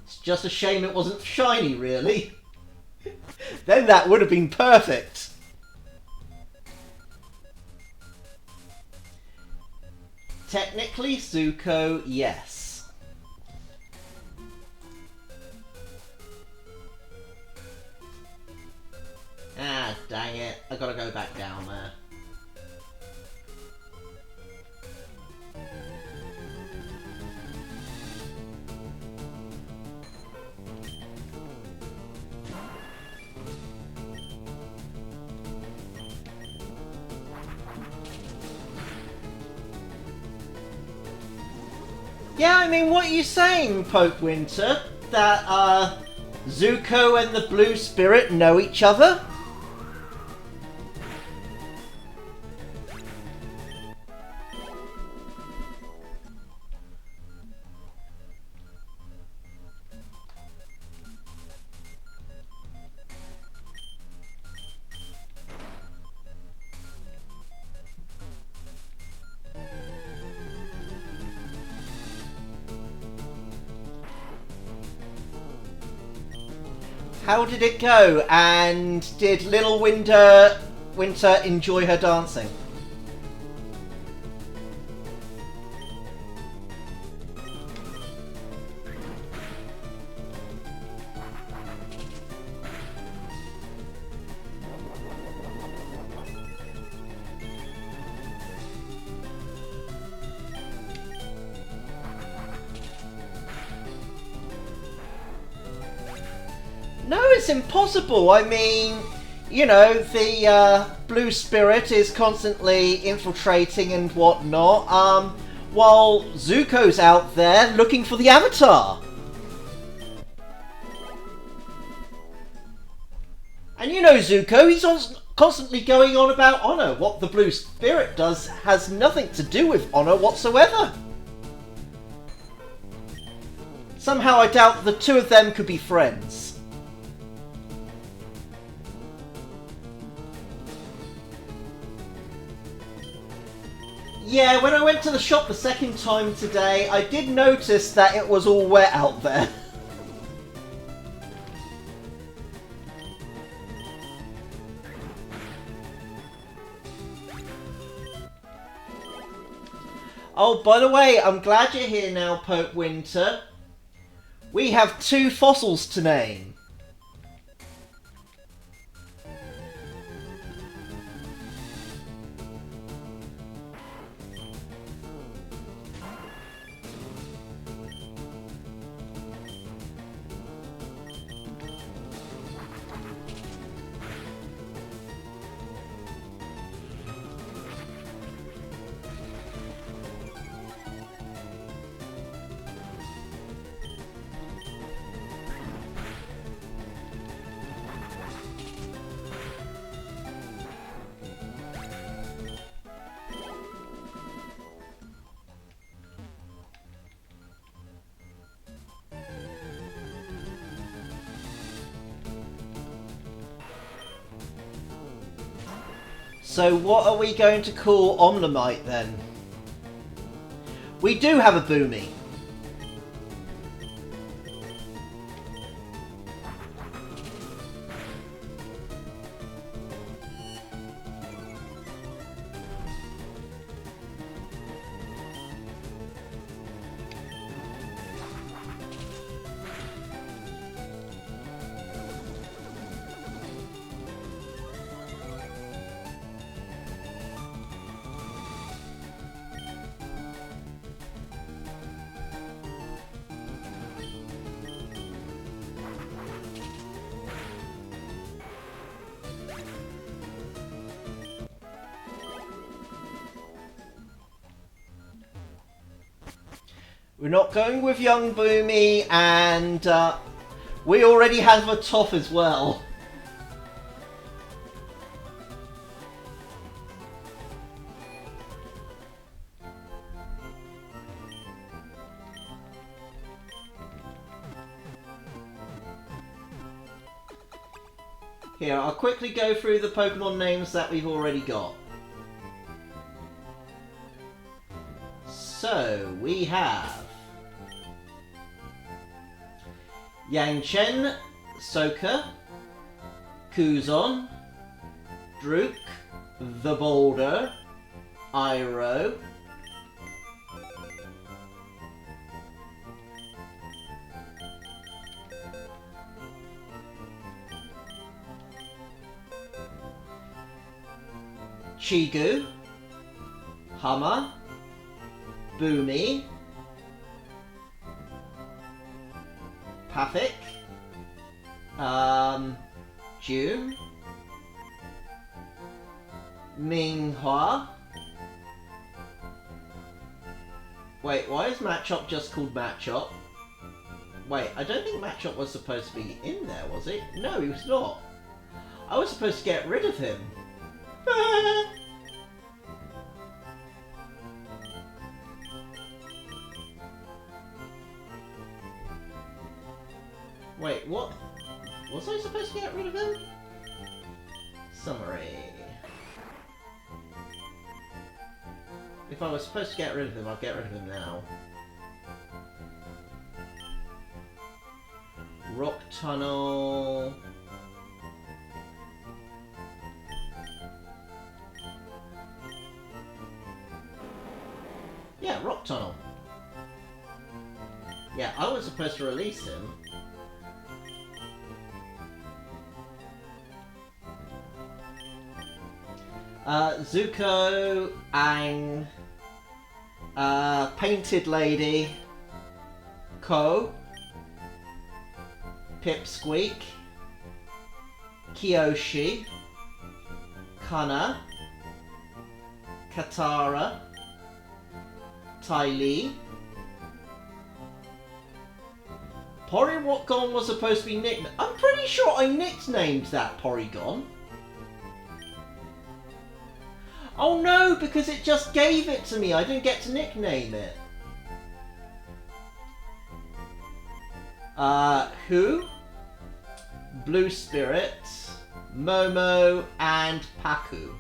It's just a shame it wasn't shiny, really. Then that would have been perfect. Technically, Zuko, yes. Ah, dang it. I gotta go back down there. Yeah, I mean, what are you saying, Pope Winter? That, Zuko and the Blue Spirit know each other? How did it go? And did little Winter enjoy her dancing? No, it's impossible. I mean, you know, the Blue Spirit is constantly infiltrating and whatnot, while Zuko's out there looking for the Avatar. And you know Zuko, he's constantly going on about honor. What the Blue Spirit does has nothing to do with honor whatsoever. Somehow I doubt the two of them could be friends. Yeah, when I went to the shop the second time today, I did notice that it was all wet out there. Oh, by the way, I'm glad you're here now, Pope Winter. We have 2 fossils to name. So what are we going to call Omnamite then? We do have a Boomy. We're not going with young Boomy, and we already have a top as well. Here, I'll quickly go through the Pokemon names that we've already got. So, we have Yangchen, Soka, Kuzon, Druk, the Boulder, Iroh, Chigu, Hummer, Boomy, Pathic, June, Minghua. Wait, why is Machop just called Machop? Wait, I don't think Machop was supposed to be in there, was he? No, he was not. I was supposed to get rid of him. Wait, what? Was I supposed to get rid of him? Summary. If I was supposed to get rid of him, I'll get rid of him now. Rock Tunnel. Yeah, Rock Tunnel. Yeah, I was supposed to release him. Zuko, Aang, Painted Lady, Ko, Pipsqueak, Kyoshi, Kana, Katara, Ty Lee. Porygon was supposed to be nicknamed. I'm pretty sure I nicknamed that Porygon. Oh no, because it just gave it to me. I didn't get to nickname it. Who? Blue Spirit, Momo, and Paku.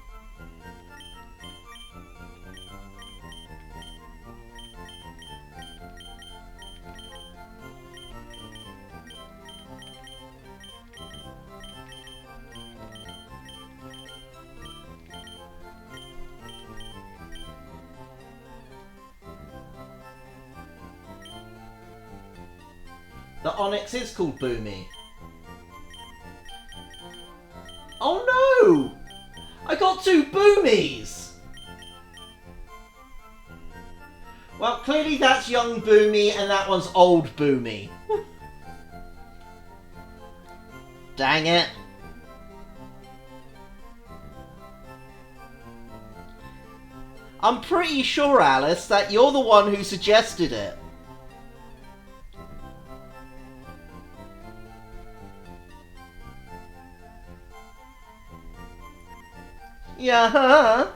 The Onyx is called Boomy. Oh no! I got two Boomies! Well, clearly that's young Boomy and that one's old Boomy. Dang it. I'm pretty sure, Alice, that you're the one who suggested it. Yeah.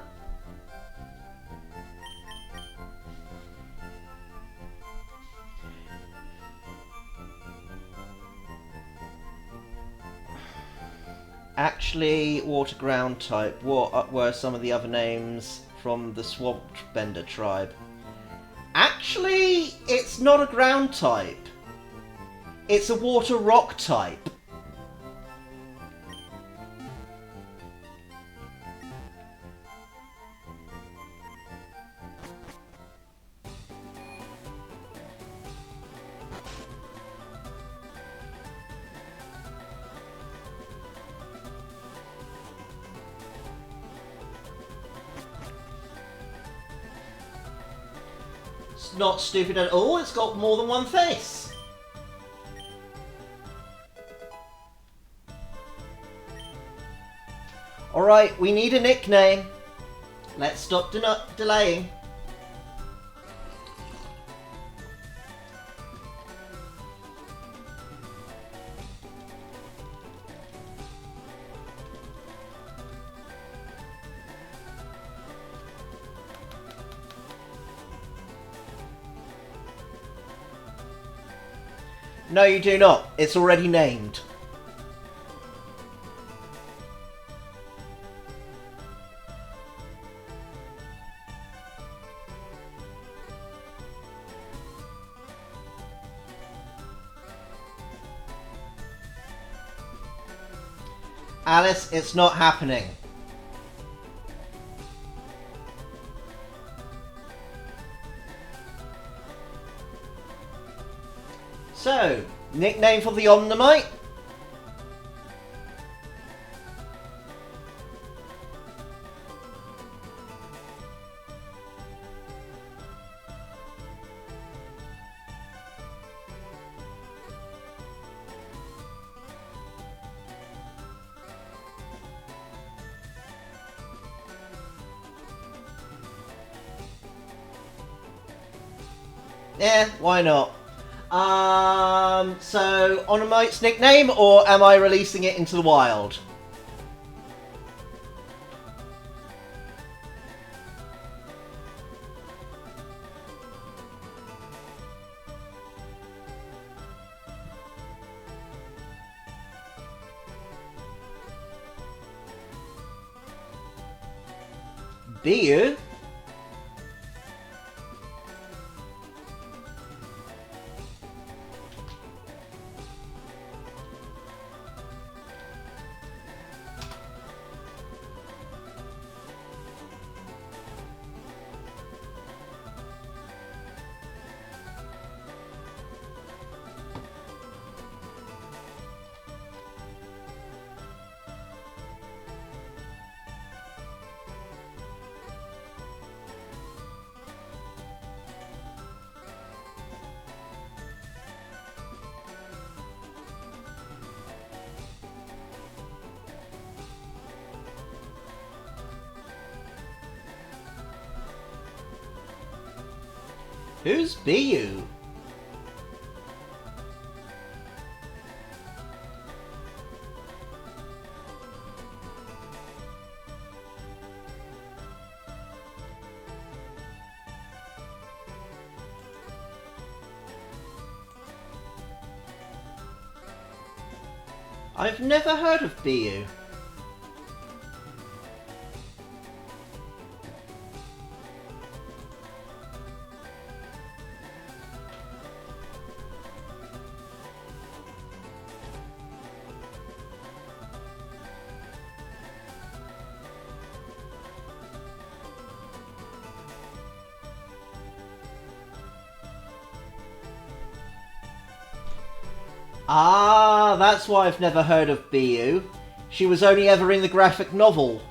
Actually, water ground type. What were some of the other names from the Swamp Bender tribe? Actually, it's not a ground type. It's a water rock type. It's not stupid at all, it's got more than one face. Alright, we need a nickname. Let's stop delaying. No, you do not. It's already named. Alice, it's not happening. So, nickname for the Omnimite? Yeah, why not? So, Omnimite's nickname, or am I releasing it into the wild? Be you? Who's Biu? I've never heard of Biu. Ah, that's why I've never heard of Biu. She was only ever in the graphic novel.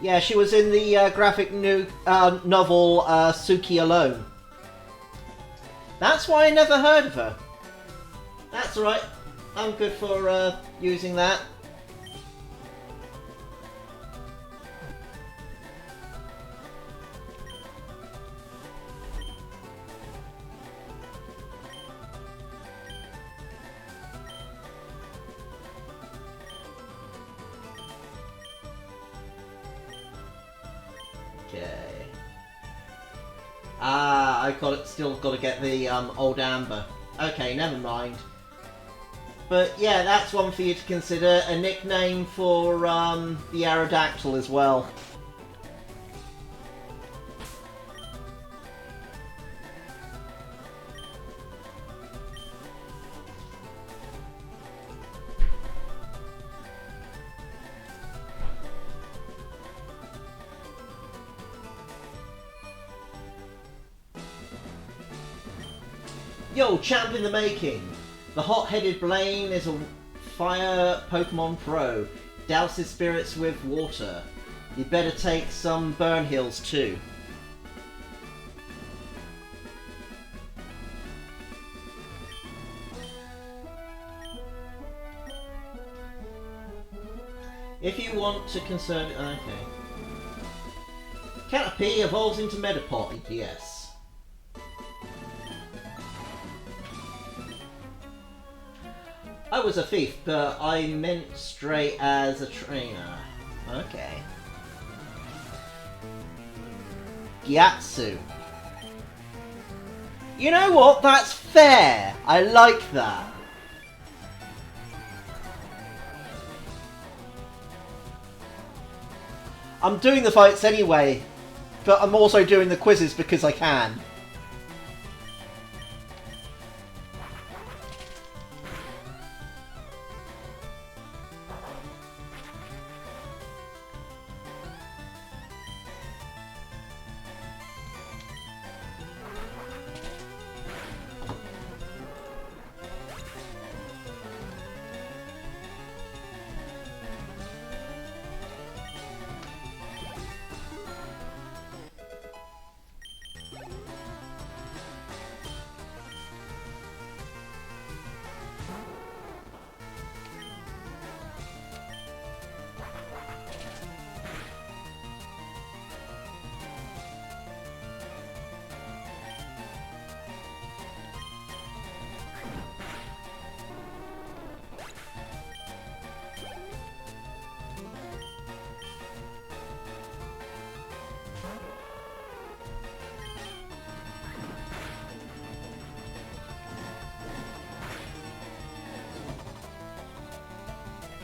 Yeah, she was in the graphic novel Suki Alone. That's why I never heard of her. That's alright. I'm good for using that. Okay. Ah, still got to get the old amber. Okay, never mind. But yeah, that's one for you to consider. A nickname for the Aerodactyl as well. Yo, champ in the making! The hot-headed Blaine is a fire Pokemon pro. Douses spirits with water. You better take some burn heals too. If you want to conserve it, okay. Caterpie evolves into Metapod, yes. I was a thief, but I meant straight as a trainer. Okay. Gyatso. You know what? That's fair. I like that. I'm doing the fights anyway, but I'm also doing the quizzes because I can.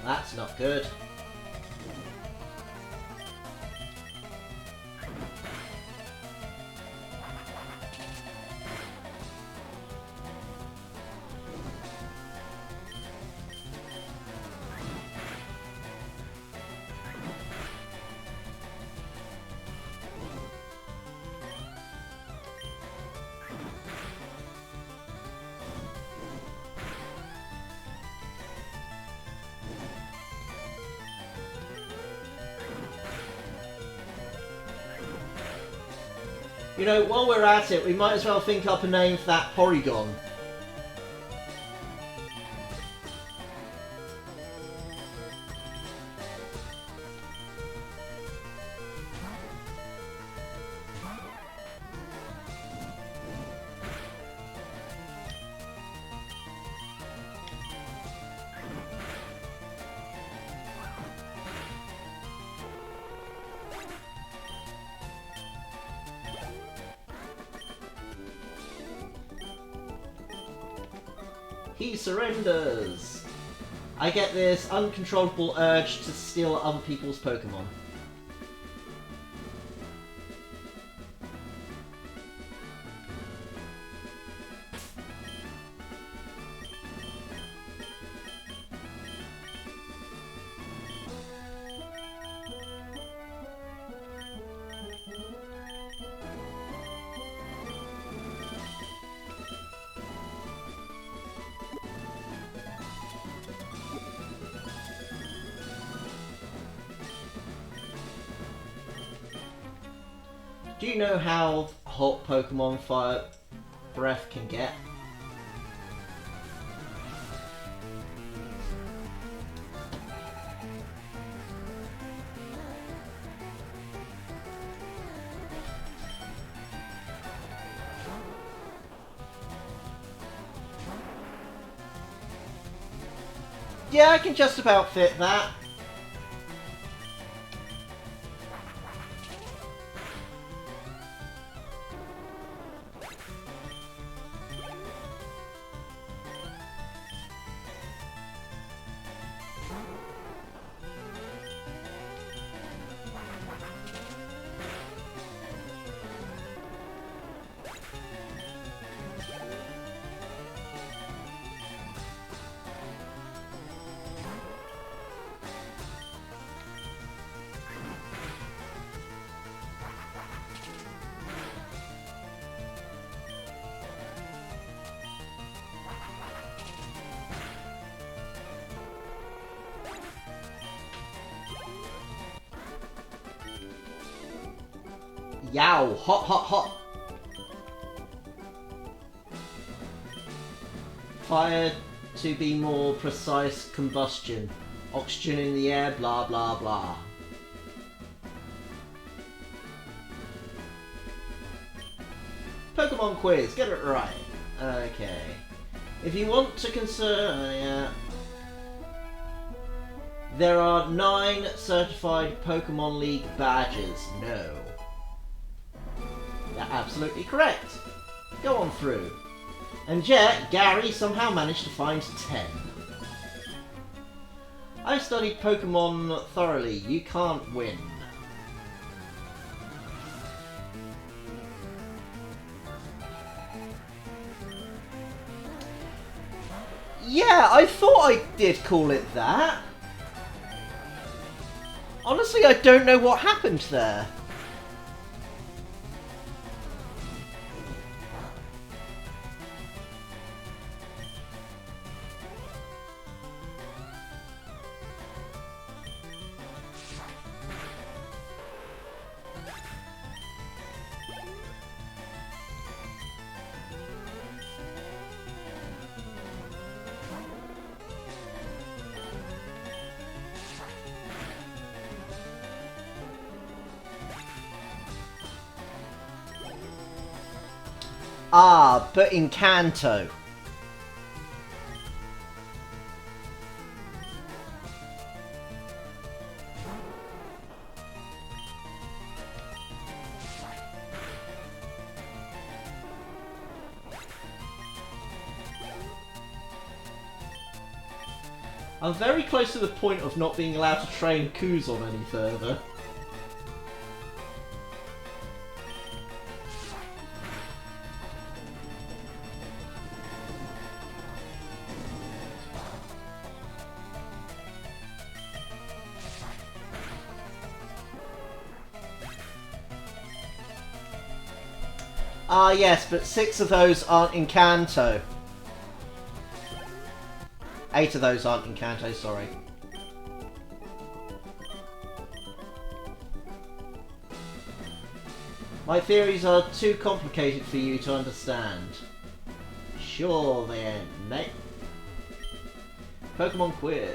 That's not good. You know, while we're at it, we might as well think up a name for that Porygon. He surrenders! I get this uncontrollable urge to steal other people's Pokémon. Do you know how hot Pokemon Fire Breath can get? Yeah, I can just about fit that. Yow! Hot, hot, hot! Fire to be more precise combustion. Oxygen in the air, blah blah blah. Pokemon quiz, get it right. Okay. If you want to consider... There are 9 certified Pokemon League badges. No. That's absolutely correct. Go on through. And yet, Gary somehow managed to find 10. I've studied Pokemon thoroughly. You can't win. Yeah, I thought I did call it that. Honestly, I don't know what happened there. Ah, but in Kanto. I'm very close to the point of not being allowed to train Kuzon any further. Ah yes, but 6 of those aren't in Kanto. 8 of those aren't in Kanto, sorry. My theories are too complicated for you to understand. Sure then, mate. Pokemon quiz.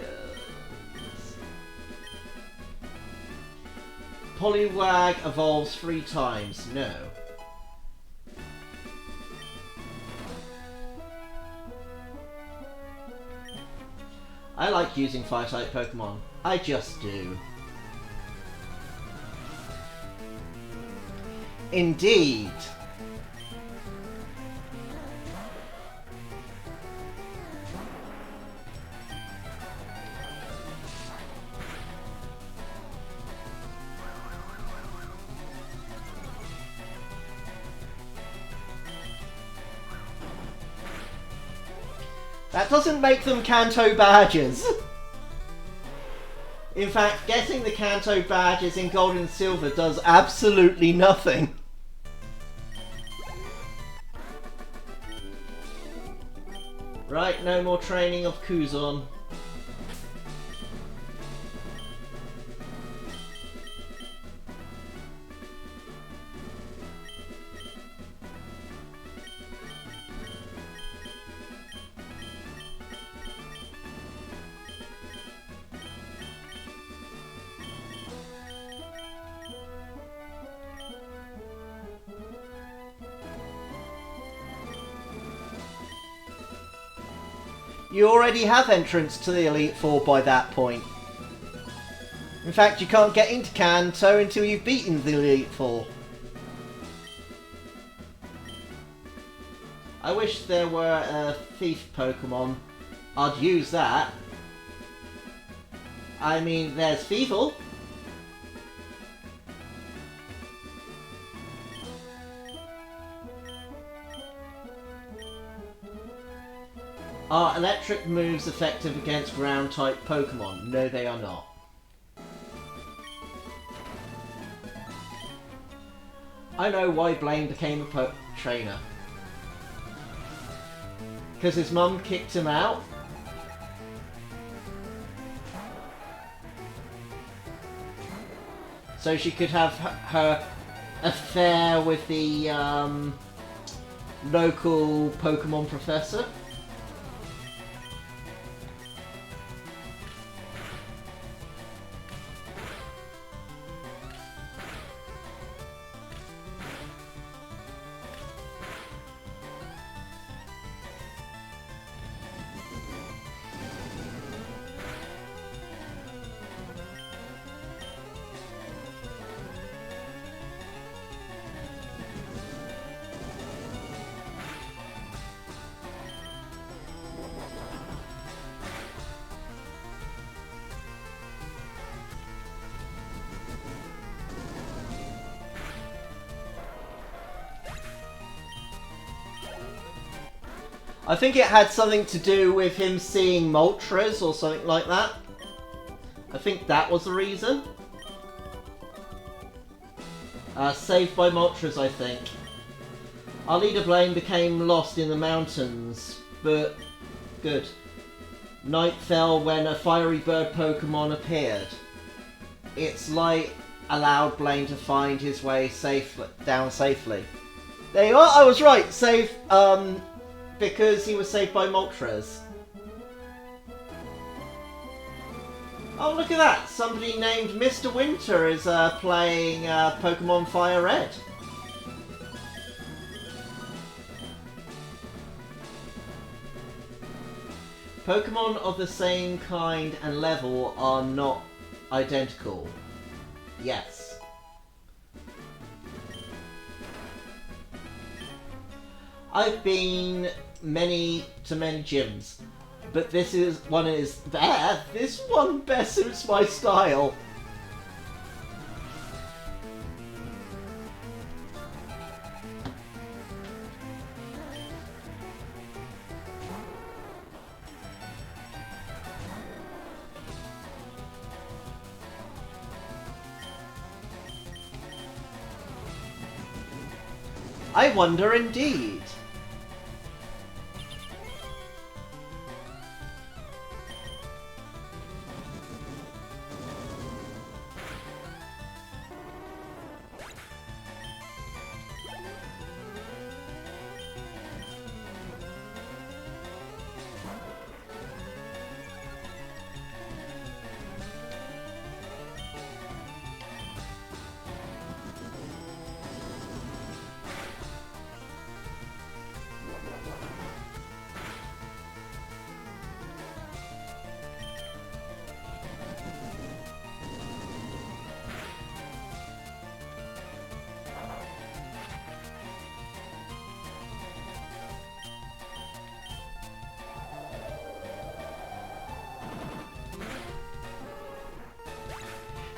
Poliwag evolves 3 times. No. I like using Fire-type Pokemon. I just do. Indeed. That doesn't make them Kanto badges. In fact, getting the Kanto badges in Gold and Silver does absolutely nothing. Right, no more training of Kuzon. You already have entrance to the Elite Four by that point. In fact, you can't get into Kanto until you've beaten the Elite Four. I wish there were a thief Pokemon. I'd use that. I mean, there's Feeble. Are electric moves effective against ground-type Pokemon? No, they are not. I know why Blaine became a trainer. Because his mum kicked him out. So she could have her affair with the local Pokemon professor. I think it had something to do with him seeing Moltres or something like that. I think that was the reason. Saved by Moltres, I think. Our leader Blaine became lost in the mountains, but good. Night fell when a fiery bird Pokemon appeared. Its light allowed Blaine to find his way down safely. There you are, I was right, because he was saved by Moltres. Oh, look at that! Somebody named Mr. Winter is playing Pokemon Fire Red. Pokemon of the same kind and level are not identical. Yes. I've been to many gyms, but this one best suits my style. I wonder indeed.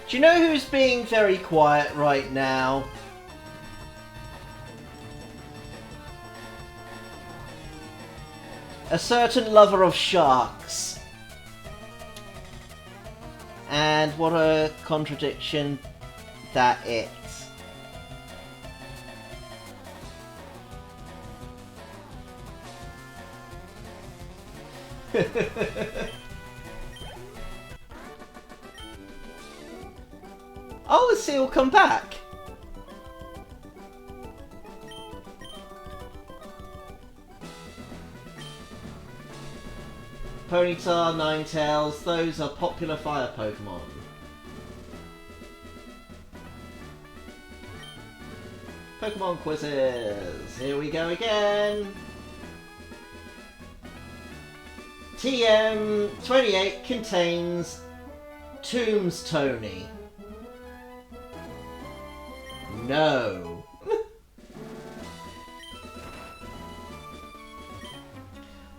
Do you know who's being very quiet right now? A certain lover of sharks. And what a contradiction that is. Oh, the seal come back. Ponyta, Ninetales, those are popular fire Pokemon. Pokemon quizzes. Here we go again. TM28 contains Tombstone. No.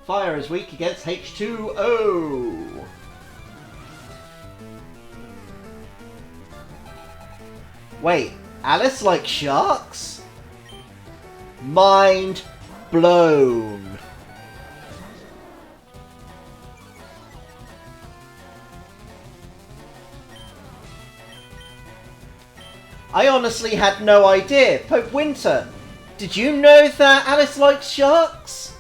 Fire is weak against H2O. Wait, Alice likes sharks? Mind blown. I honestly had no idea. Pope Winter, did you know that Alice likes sharks?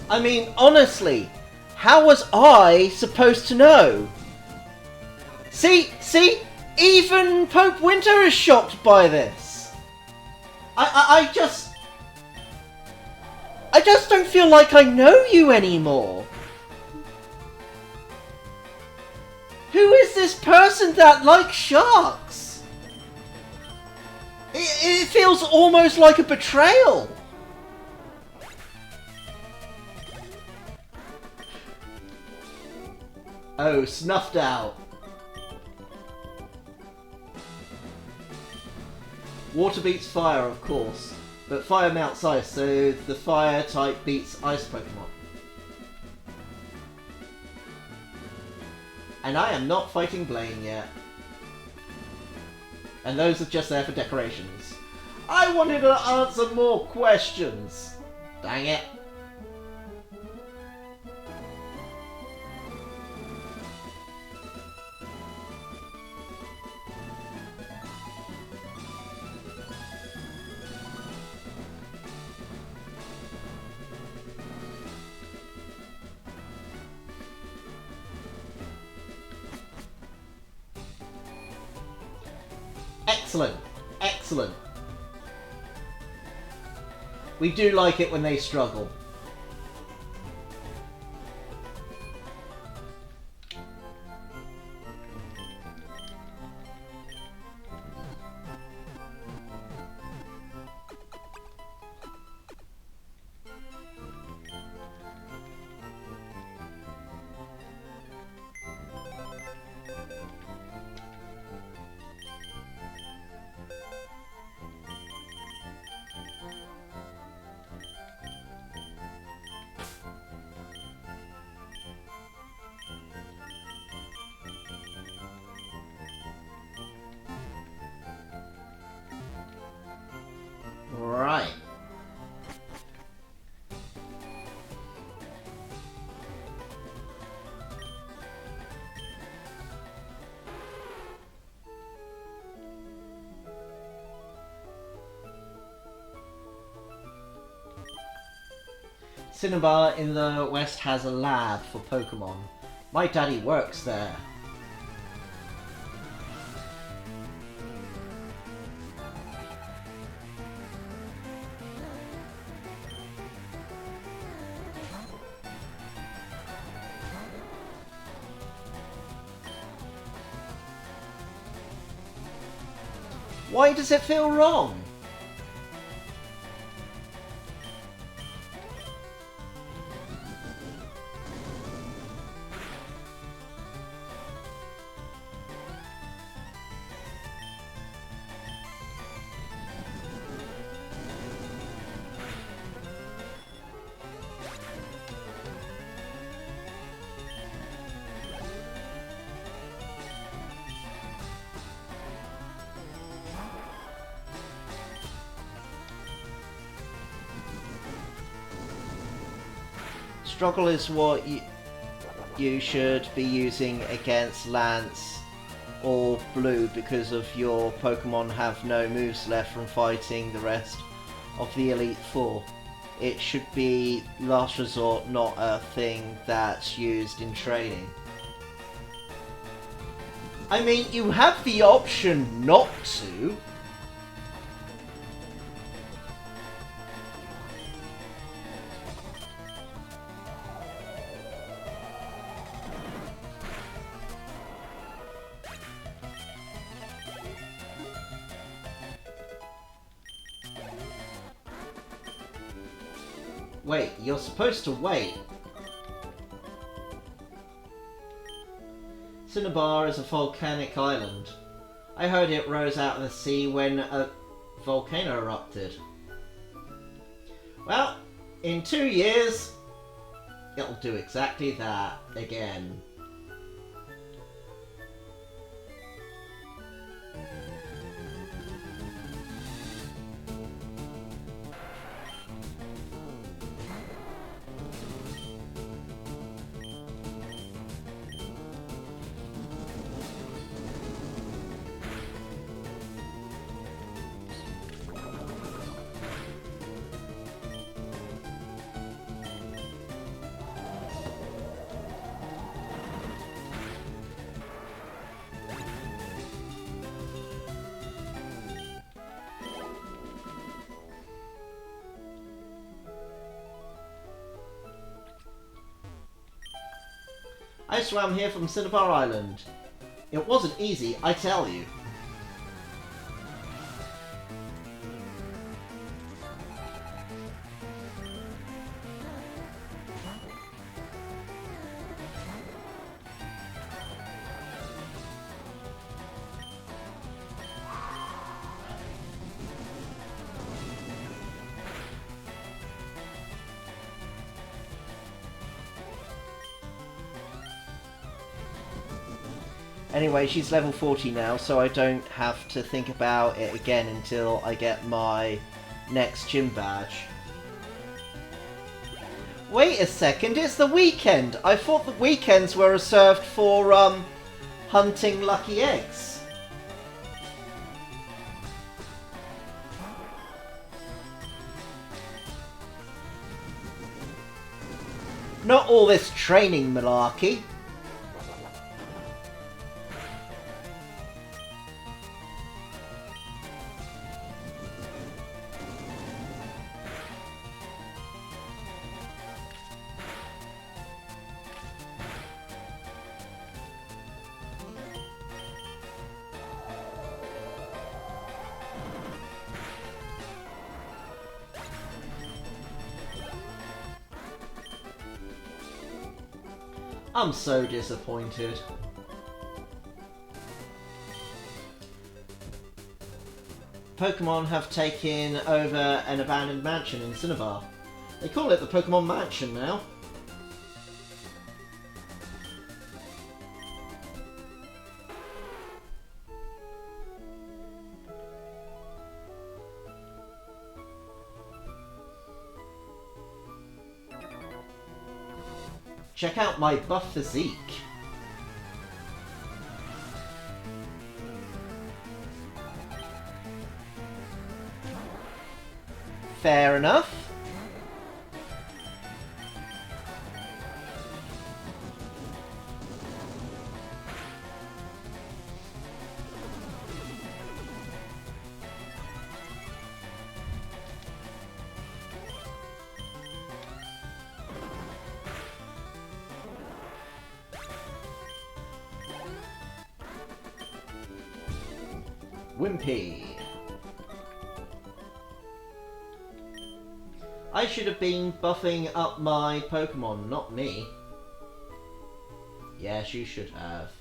I mean, honestly, how was I supposed to know? See, even Pope Winter is shocked by this. I just don't feel like I know you anymore. Who is this person that likes sharks? It feels almost like a betrayal. Oh, snuffed out. Water beats fire, of course. But fire melts ice, so the fire type beats ice Pokemon. And I am not fighting Blaine yet. And those are just there for decorations. I wanted to answer more questions. Dang it. Excellent. Excellent. We do like it when they struggle. Right. Cinnabar in the West has a lab for Pokemon. My daddy works there. Why does it feel wrong? Struggle is what you should be using against Lance or Blue because of your Pokemon have no moves left from fighting the rest of the Elite Four. It should be last resort, not a thing that's used in training. I mean, you have the option not to. Wait, you're supposed to wait. Cinnabar is a volcanic island. I heard it rose out of the sea when a volcano erupted. Well, in 2 years, it'll do exactly that again. I swam here from Cinnabar Island. It wasn't easy, I tell you. Anyway, she's level 40 now, so I don't have to think about it again until I get my next gym badge. Wait a second, it's the weekend! I thought the weekends were reserved for, hunting lucky eggs. Not all this training malarkey. I'm so disappointed. Pokemon have taken over an abandoned mansion in Cinnabar. They call it the Pokemon Mansion now. Check out my buff physique. Fair enough. Wimpy. I should have been buffing up my Pokemon, not me. Yes, you should have.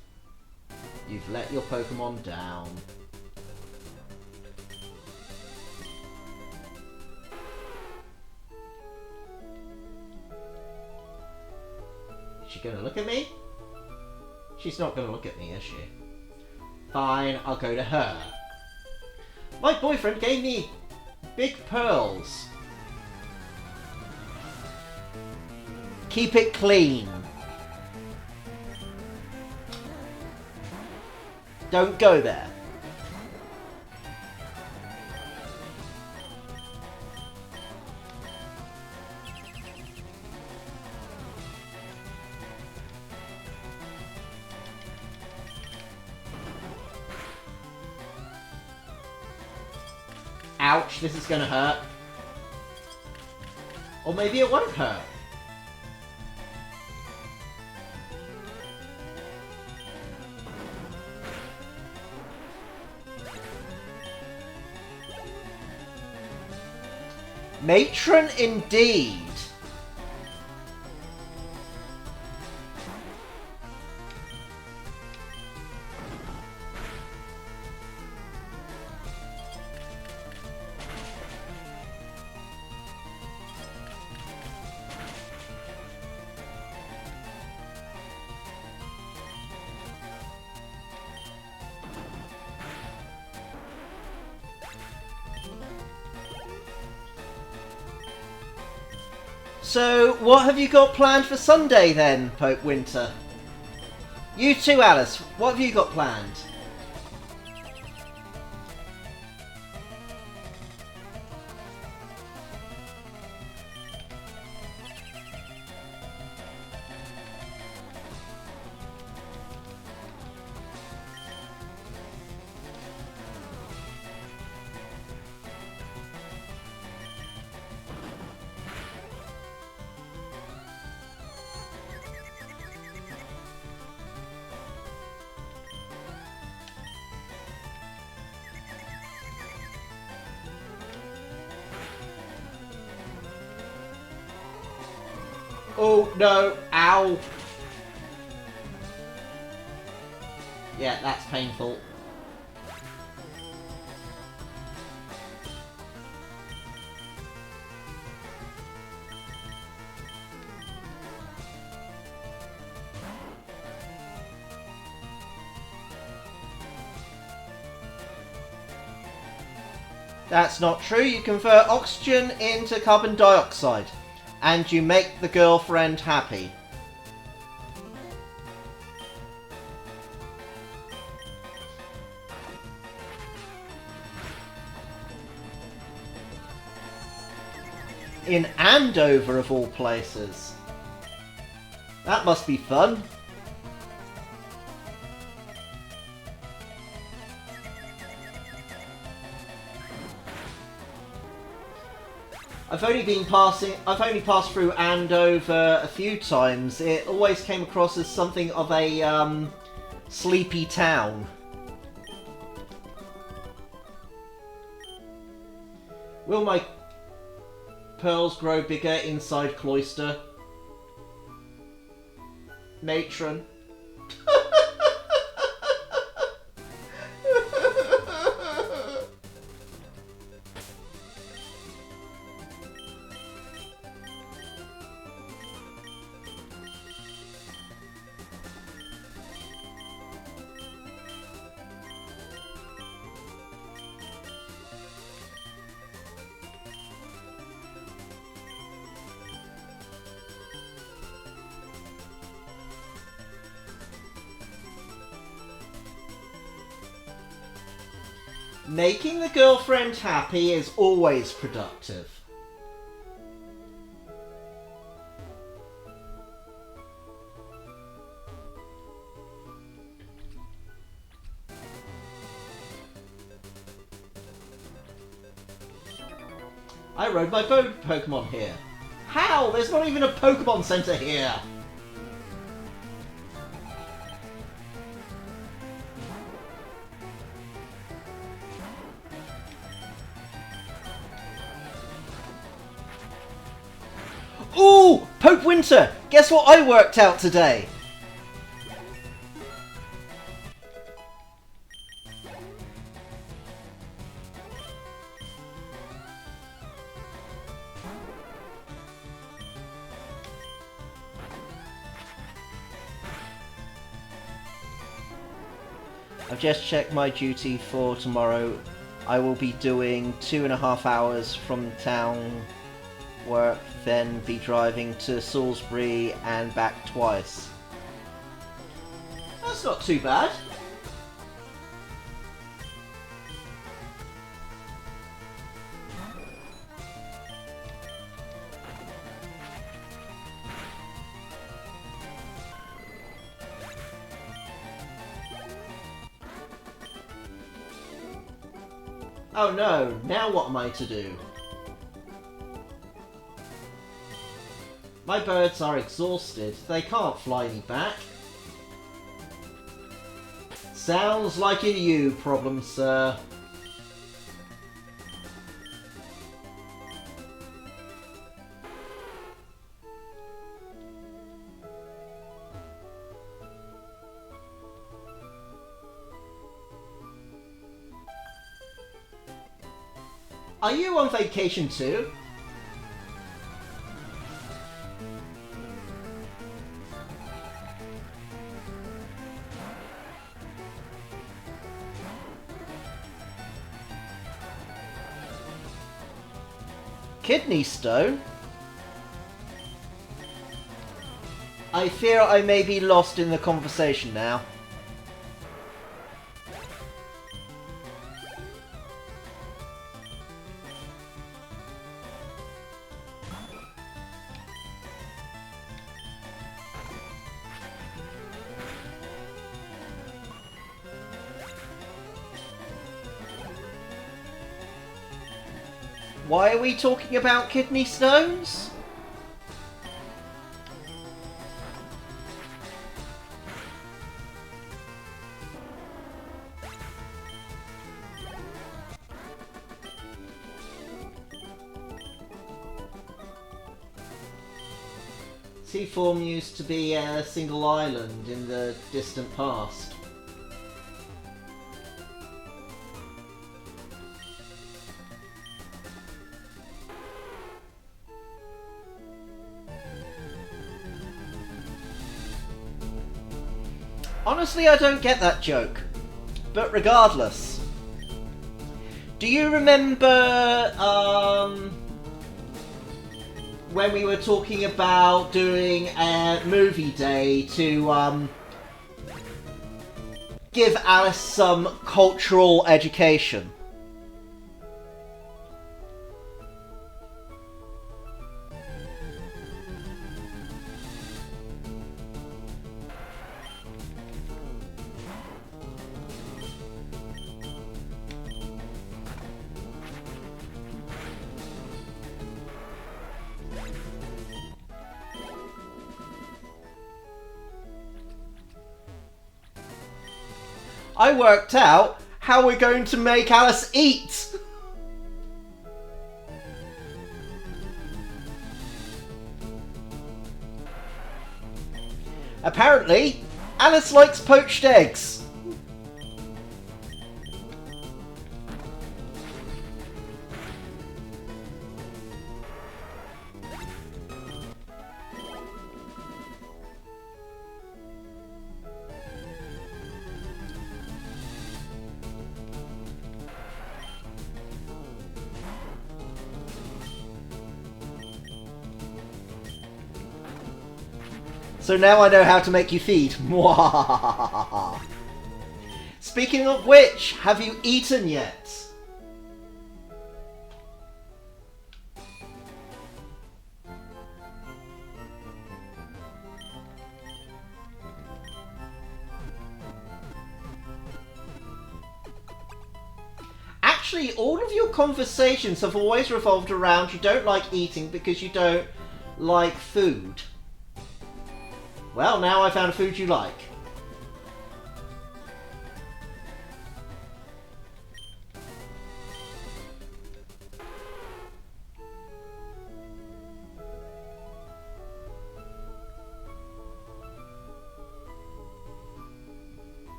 You've let your Pokemon down. Is she gonna look at me? She's not gonna look at me, is she? Fine, I'll go to her. My boyfriend gave me big pearls. Keep it clean. Don't go there. Ouch, this is gonna hurt. Or maybe it won't hurt. Matron indeed. So, what have you got planned for Sunday then, Pope Winter? You too, Alice. What have you got planned? Oh, no. Ow. Yeah, that's painful. That's not true. You convert oxygen into carbon dioxide. And you make the girlfriend happy. In Andover, of all places. That must be fun. I've only passed through Andover a few times. It always came across as something of a sleepy town. Will my pearls grow bigger inside cloister? Matron. Making the girlfriend happy is always productive. I rode my Pokemon here. How? There's not even a Pokemon Center here! Ooh! Pope Winter! Guess what I worked out today? I've just checked my duty for tomorrow. I will be doing 2.5 hours from town work, then be driving to Salisbury and back twice. That's not too bad. Oh no, now what am I to do? My birds are exhausted. They can't fly me back. Sounds like a you problem, sir. Are you on vacation too? Kidney stone? I fear I may be lost in the conversation now. Why are we talking about kidney stones? Seaform used to be a single island in the distant past. Honestly, I don't get that joke. But regardless. Do you remember when we were talking about doing a movie day to give Alice some cultural education? I worked out how we're going to make Alice eat! Apparently, Alice likes poached eggs. So now I know how to make you feed. Speaking of which, have you eaten yet? Actually, all of your conversations have always revolved around you don't like eating because you don't like food. Well, now I found a food you like.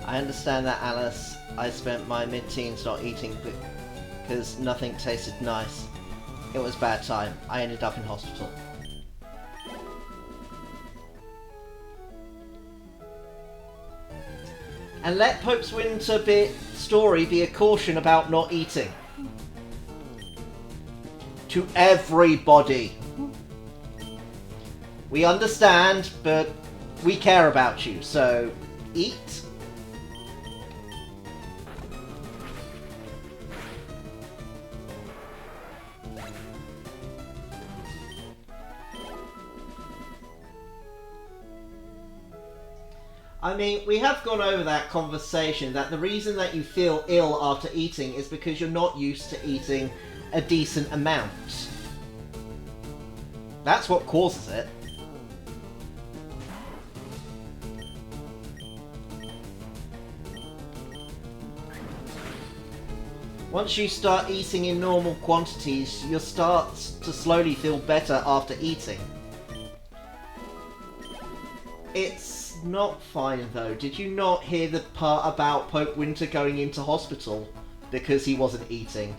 I understand that, Alice. I spent my mid-teens not eating because nothing tasted nice. It was a bad time. I ended up in hospital. And let Pope's Winter story be a caution about not eating. To everybody. We understand, but we care about you, so eat. I mean, we have gone over that conversation, that the reason that you feel ill after eating is because you're not used to eating a decent amount. That's what causes it. Once you start eating in normal quantities, you'll start to slowly feel better after eating. It's not fine though. Did you not hear the part about Pope Winter going into hospital because he wasn't eating?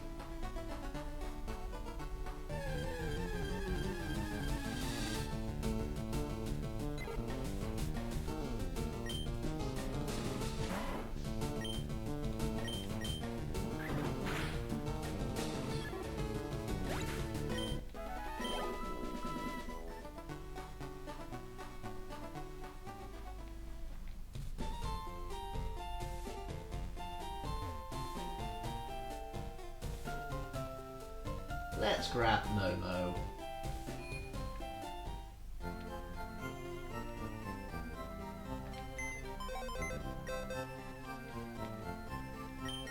Let's grab Momo.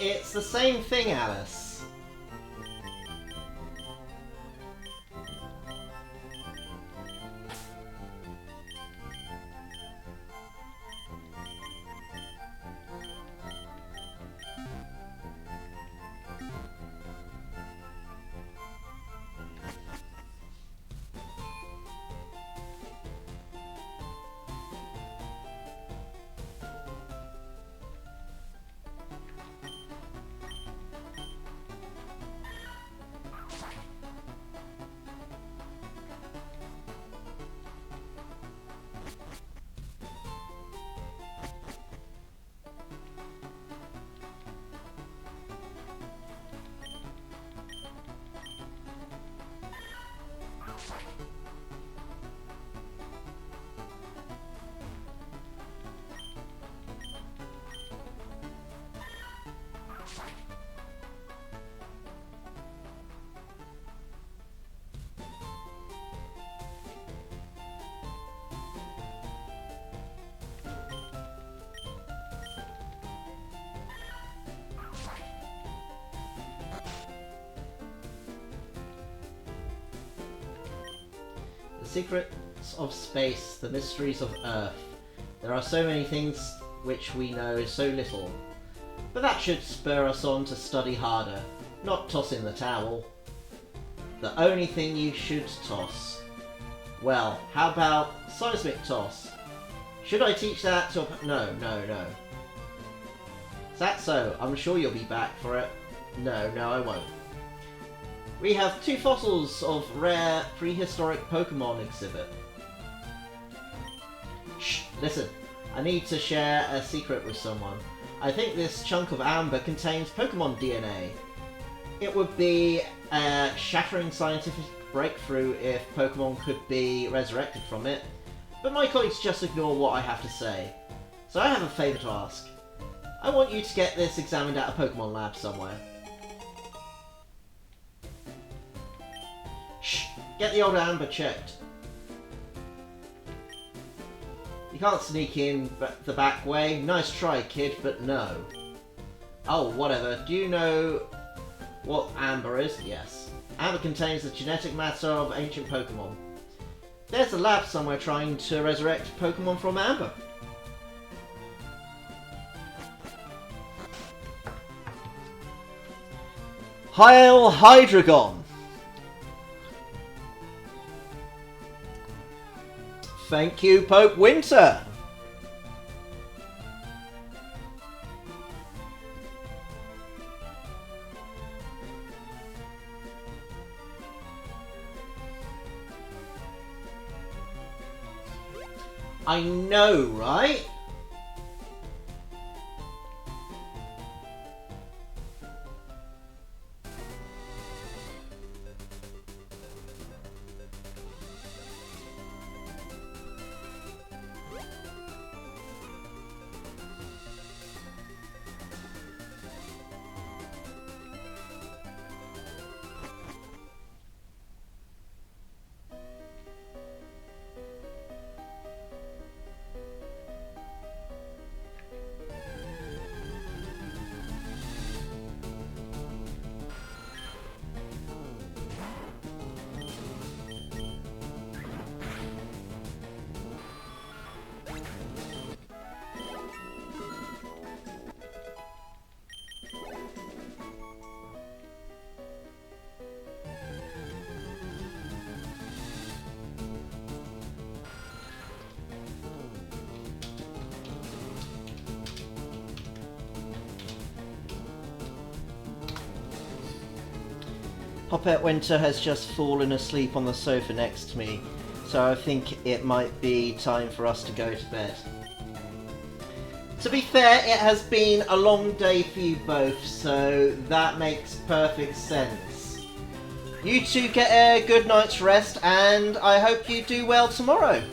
It's the same thing, Alice. The secrets of space, the mysteries of Earth. There are so many things which we know so little. But that should spur us on to study harder, not toss in the towel. The only thing you should toss. Well, how about seismic toss? Should I teach that to a... No. Is that so? I'm sure you'll be back for it. No, I won't. We have 2 fossils of rare prehistoric Pokémon exhibit. Shh, listen. I need to share a secret with someone. I think this chunk of amber contains Pokémon DNA. It would be a shattering scientific breakthrough if Pokémon could be resurrected from it. But my colleagues just ignore what I have to say. So I have a favour to ask. I want you to get this examined at a Pokémon lab somewhere. Shh! Get the old amber checked. You can't sneak in the back way. Nice try, kid, but no. Oh, whatever. Do you know what amber is? Yes. Amber contains the genetic matter of ancient Pokémon. There's a lab somewhere trying to resurrect Pokémon from amber. Heil Hydreigon! Thank you, Pope Winter! I know, right? Hoppet Winter has just fallen asleep on the sofa next to me, so I think it might be time for us to go to bed. To be fair, it has been a long day for you both, so that makes perfect sense. You two get a good night's rest, and I hope you do well tomorrow.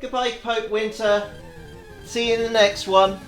Goodbye, Pope Winter. See you in the next one.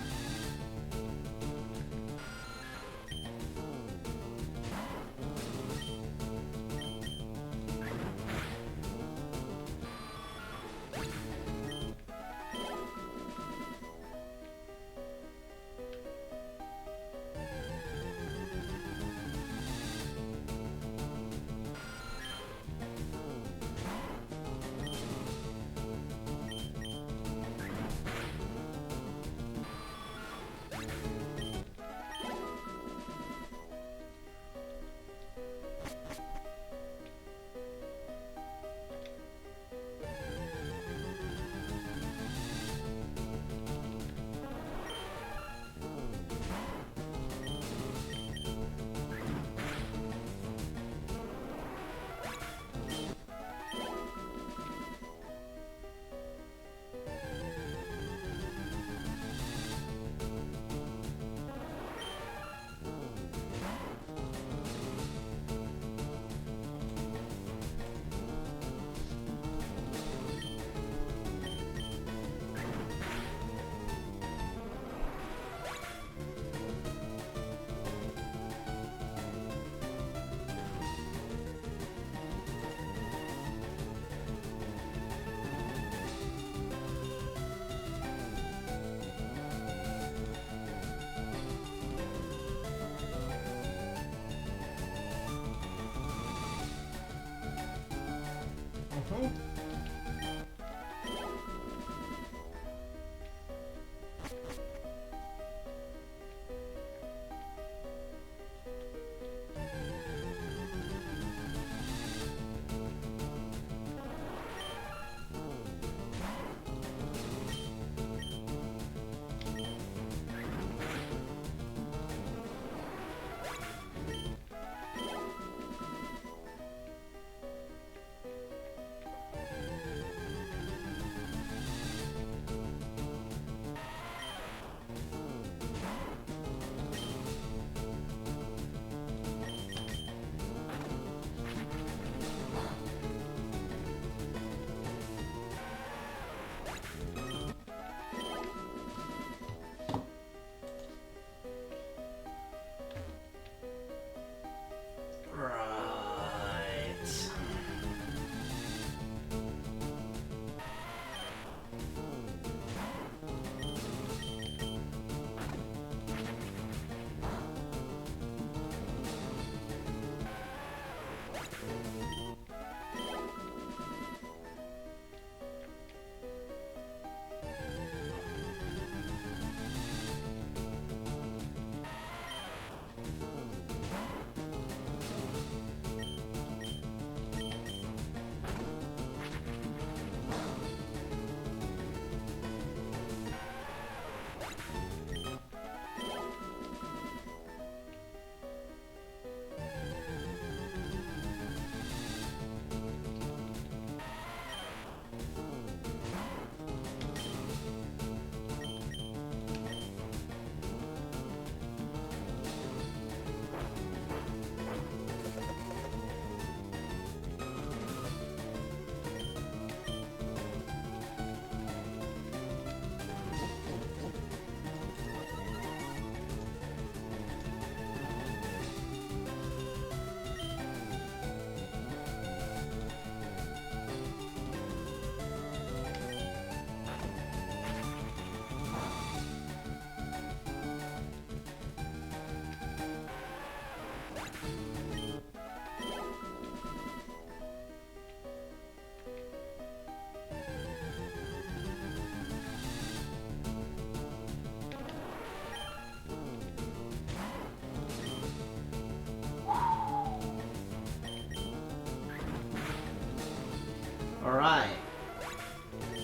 Alright.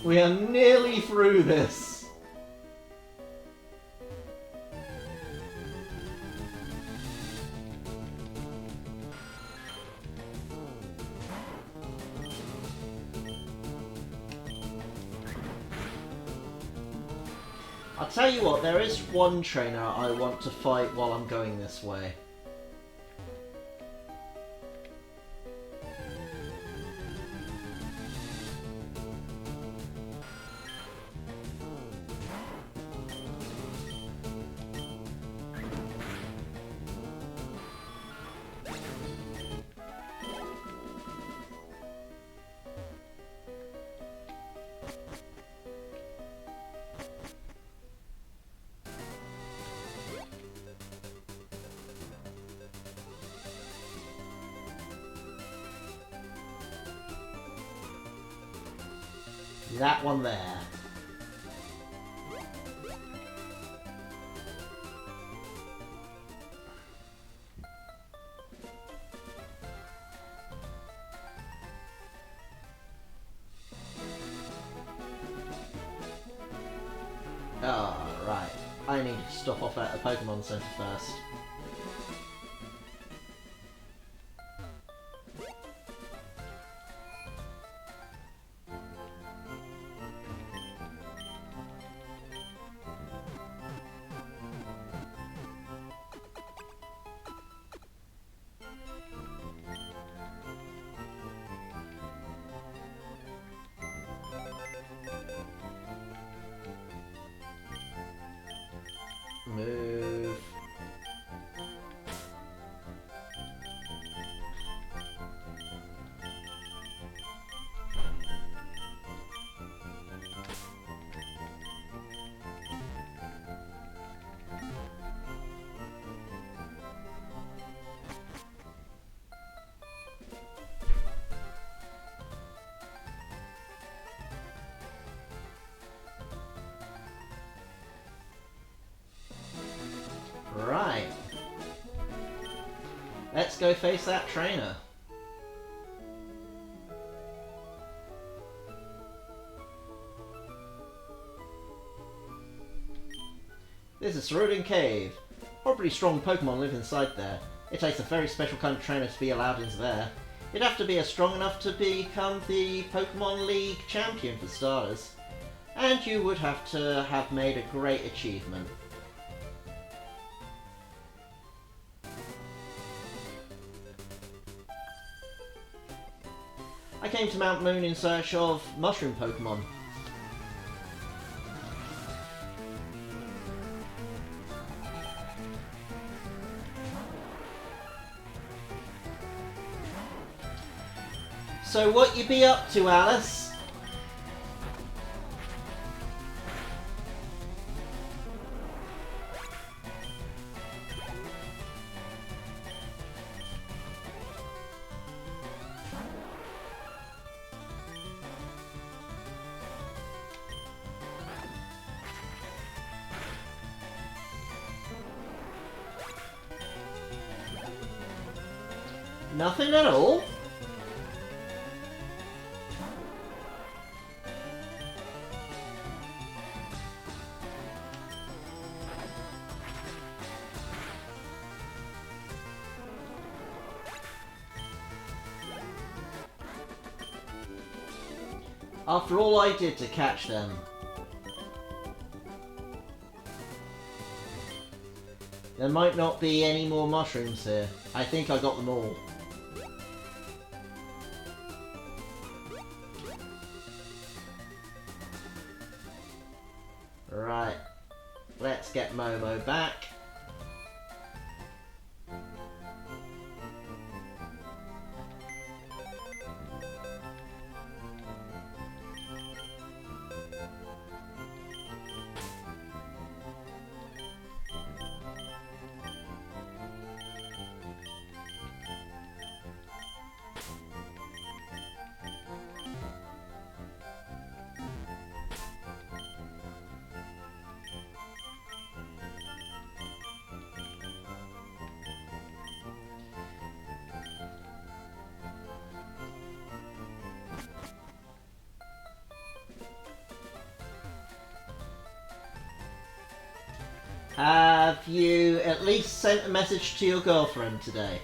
We are nearly through this. I'll tell you what, there is one trainer I want to fight while I'm going this way. That one there. Ah, right. I need to stop off at the Pokemon Center first. Move. Right. Let's go face that trainer. This is Cerulean Cave. Probably strong Pokemon live inside there. It takes a very special kind of trainer to be allowed into there. You'd have to be strong enough to become the Pokémon League champion for starters. And you would have to have made a great achievement. I came to Mount Moon in search of mushroom Pokemon. So what you be up to, Alice? Nothing at all? After all I did to catch them. There might not be any more mushrooms here. I think I got them all. Right. Let's get Momo back. Have you at least sent a message to your girlfriend today?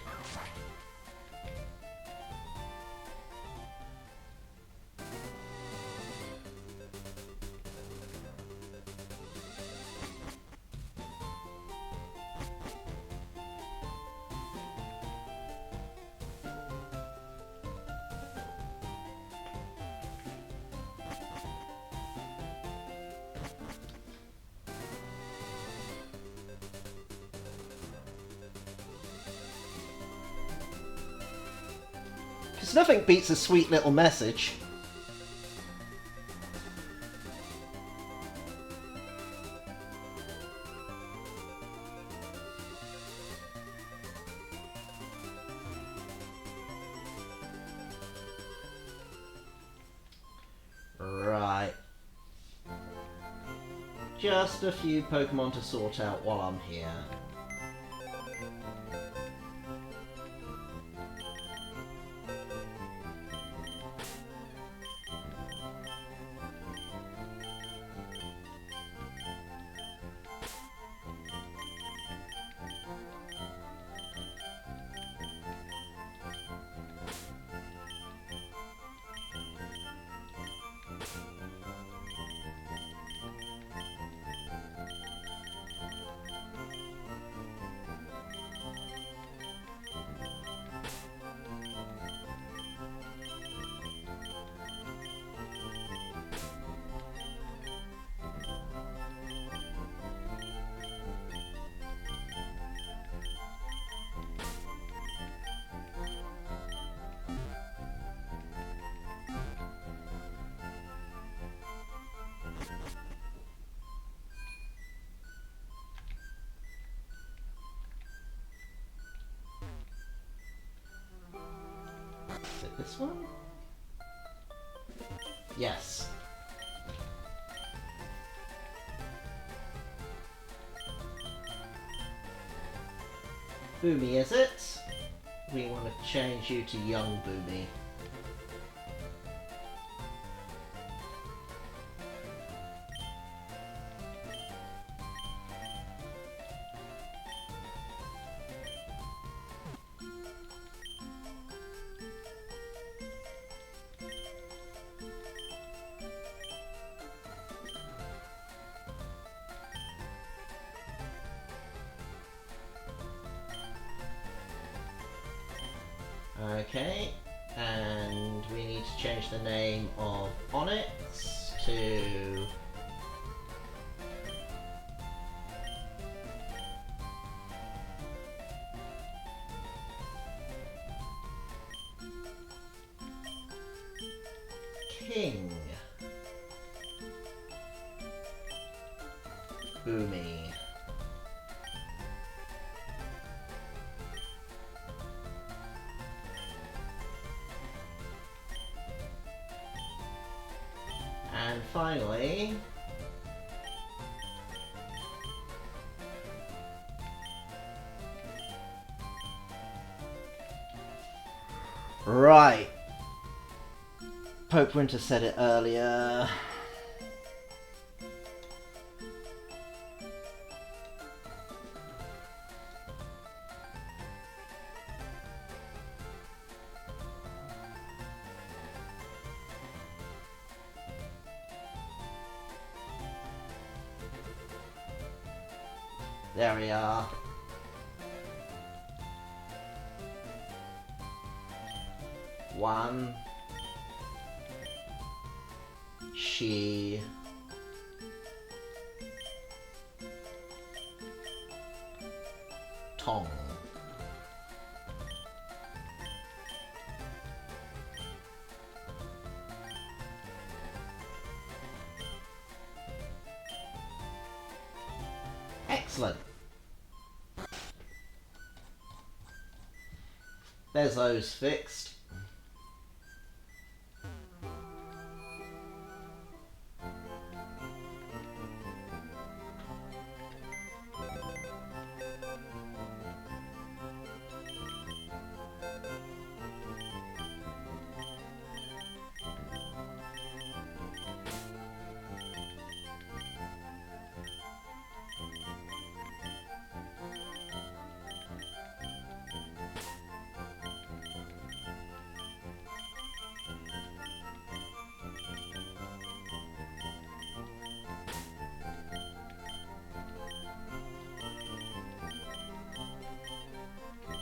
Because nothing beats a sweet little message. Right. Just a few Pokemon to sort out while I'm here. Is it this one? Yes. Boomy, is it? We want to change you to young Boomy. Okay, and we need to change the name of Onyx to... King. Boomy. And finally, right. Pope Winter said it earlier. There we are. One. She. Tong. Excellent. There's those fixed.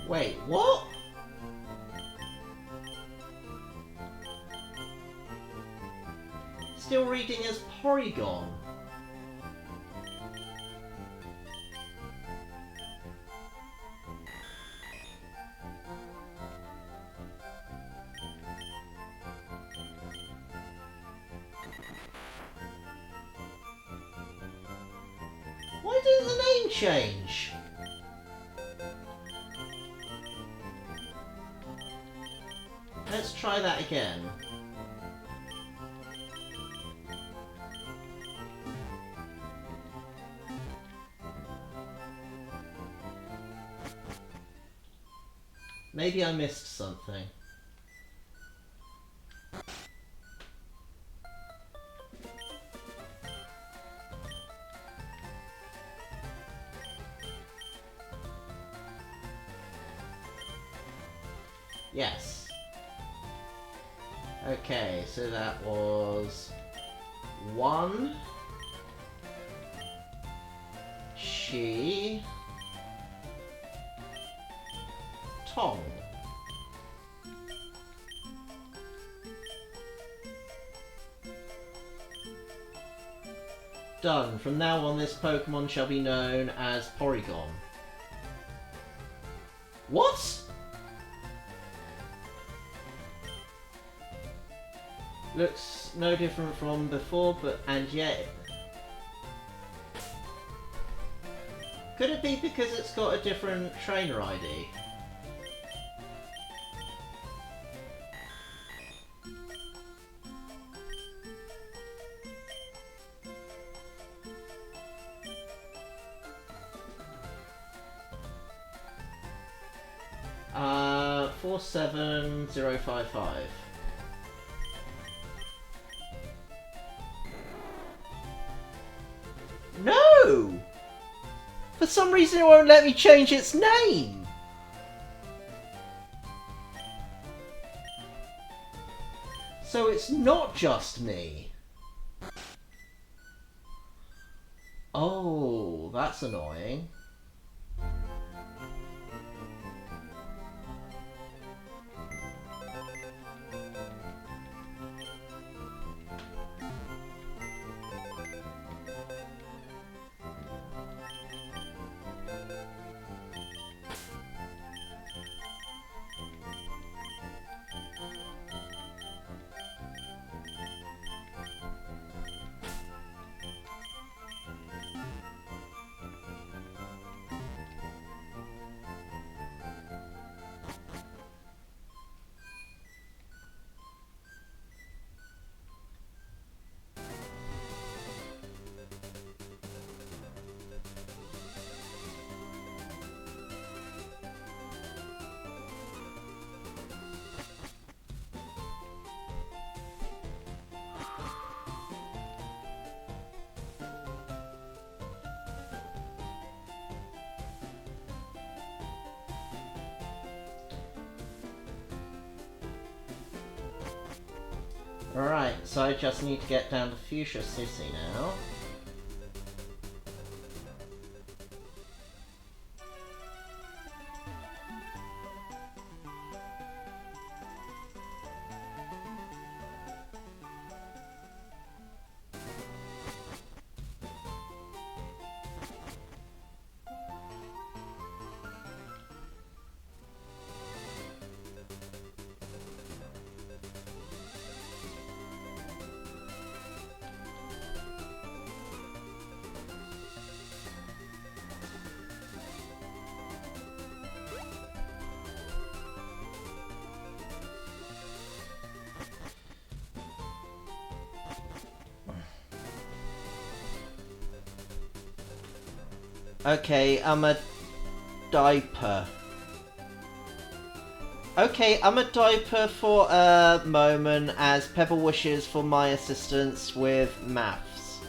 Wait, what? Still reading as Porygon. Why didn't the name change? Let's try that again. Maybe I missed something. Yes. Okay, so that was 1. She. Tong. Done. From now on, this Pokemon shall be known as Porygon. What? Looks no different from before, and yet... Could it be because it's got a different trainer ID? Uh, 47055. No! For some reason it won't let me change its name! So it's not just me. Oh, that's annoying. Alright, so I just need to get down to Fuchsia City now. Okay, I'm a diaper. Okay, I'm a diaper for a moment as Pebble wishes for my assistance with maths.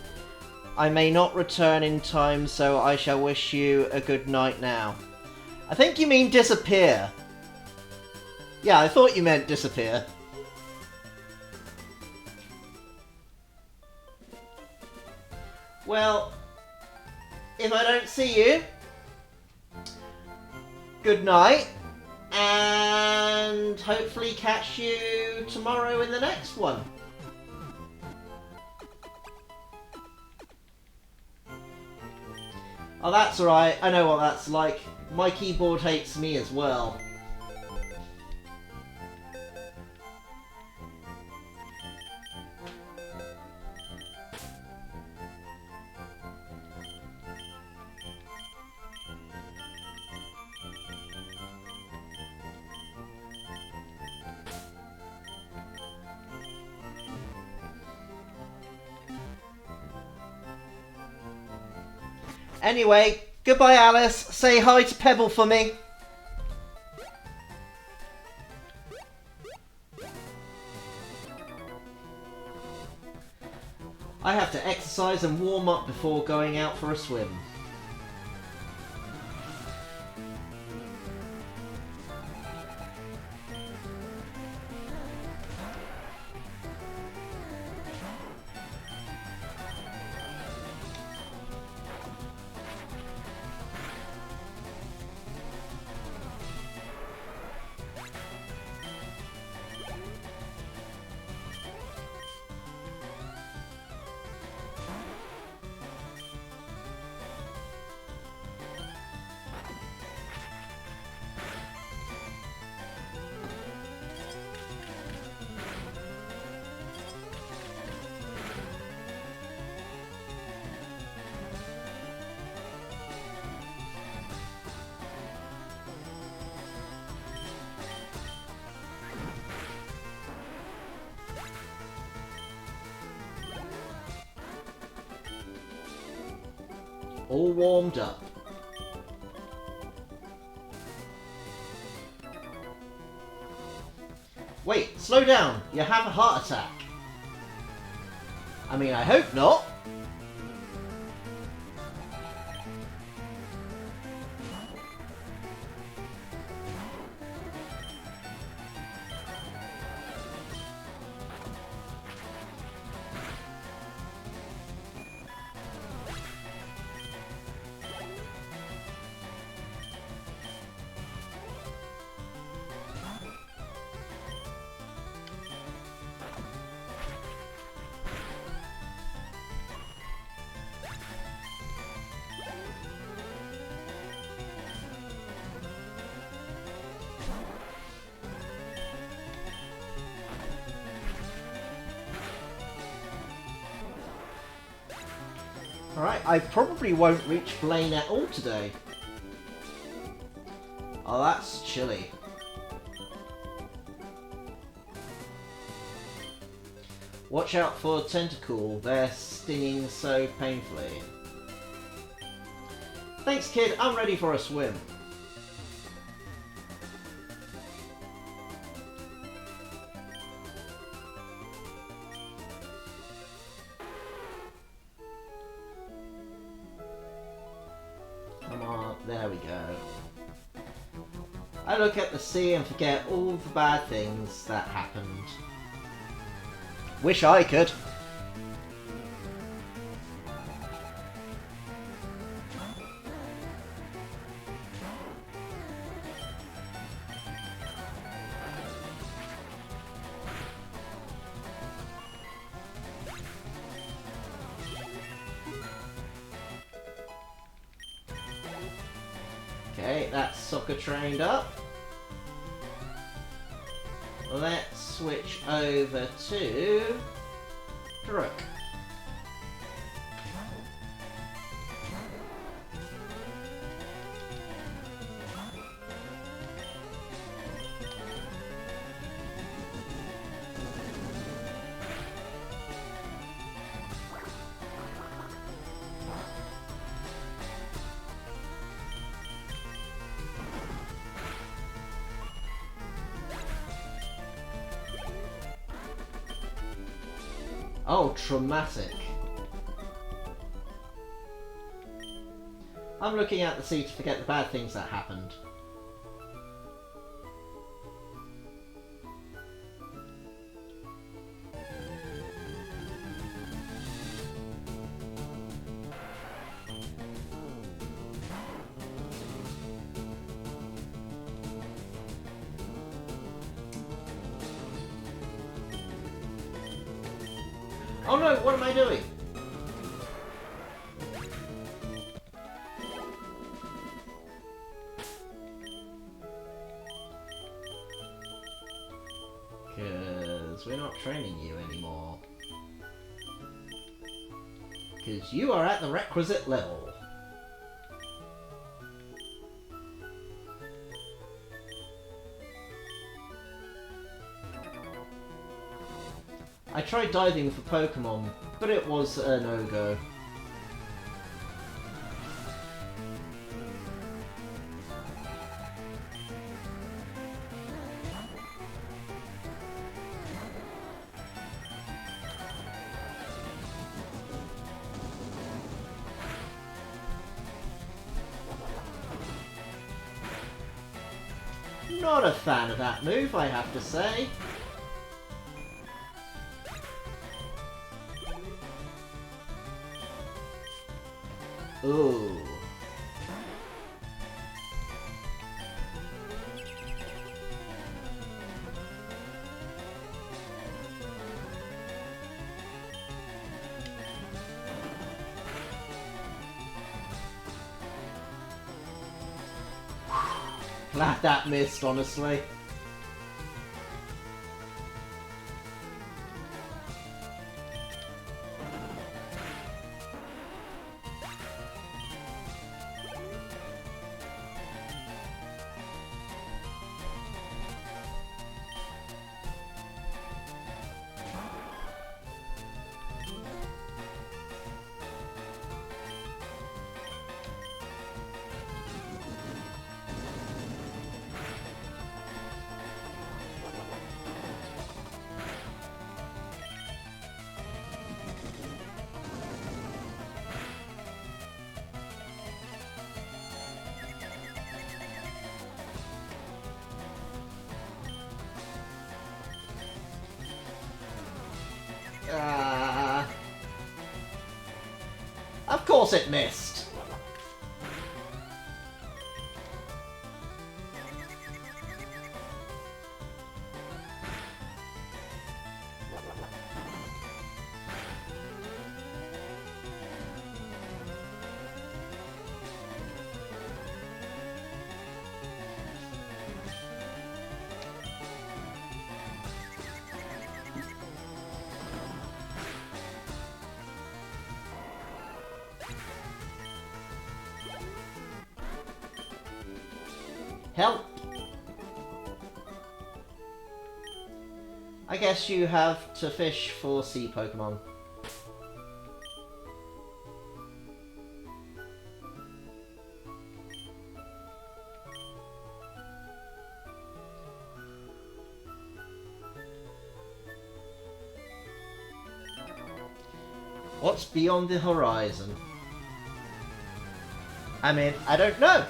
I may not return in time, so I shall wish you a good night now. I think you mean disappear. Yeah, I thought you meant disappear. Well, if I don't see you, good night. and hopefully catch you tomorrow in the next one. Oh, that's alright. I know what that's like. My keyboard hates me as well. Anyway, goodbye Alice. Say hi to Pebble for me. I have to exercise and warm up before going out for a swim. All warmed up. Wait, slow down. You have a heart attack. I mean, I hope not. Alright, I probably won't reach Blaine at all today. Oh, that's chilly. Watch out for Tentacool, they're stinging so painfully. Thanks kid, I'm ready for a swim. Come on, there we go. I look at the sea and forget all the bad things that happened. Wish I could. Okay, that's soccer trained up. Let's switch over to Rook. Oh, traumatic. I'm looking at the sea to forget the bad things that happened. Oh no, what am I doing? Because we're not training you anymore. Because you are at the requisite level. I tried diving for Pokémon, but it was a no-go. Not a fan of that move, I have to say. Ooh. Glad that missed, honestly. Of course it missed. Help! I guess you have to fish for sea Pokemon. What's beyond the horizon? I mean, I don't know!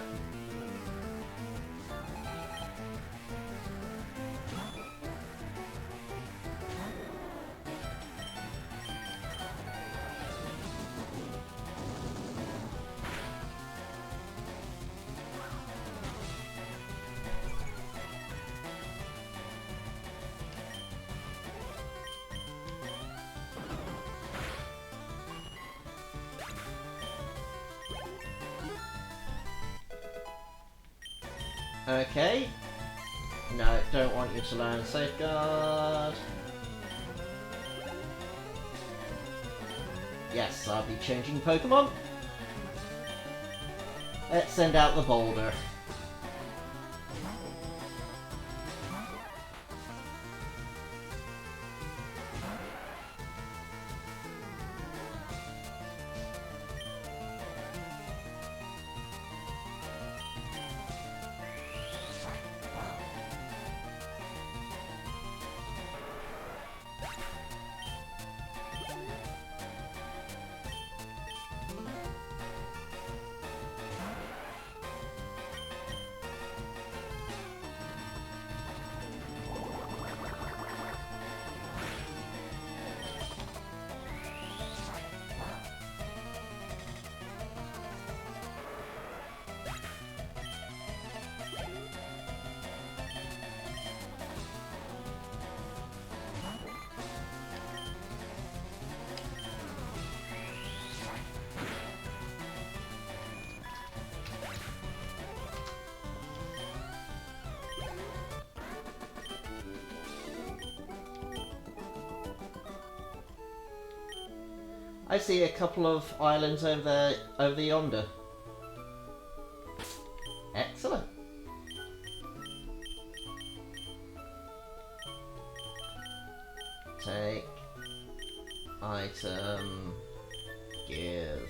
Okay. No, don't want you to learn Safeguard. Yes, I'll be changing Pokemon. Let's send out the boulder. I see a couple of islands over there, over yonder. Excellent. Take. Item. Give.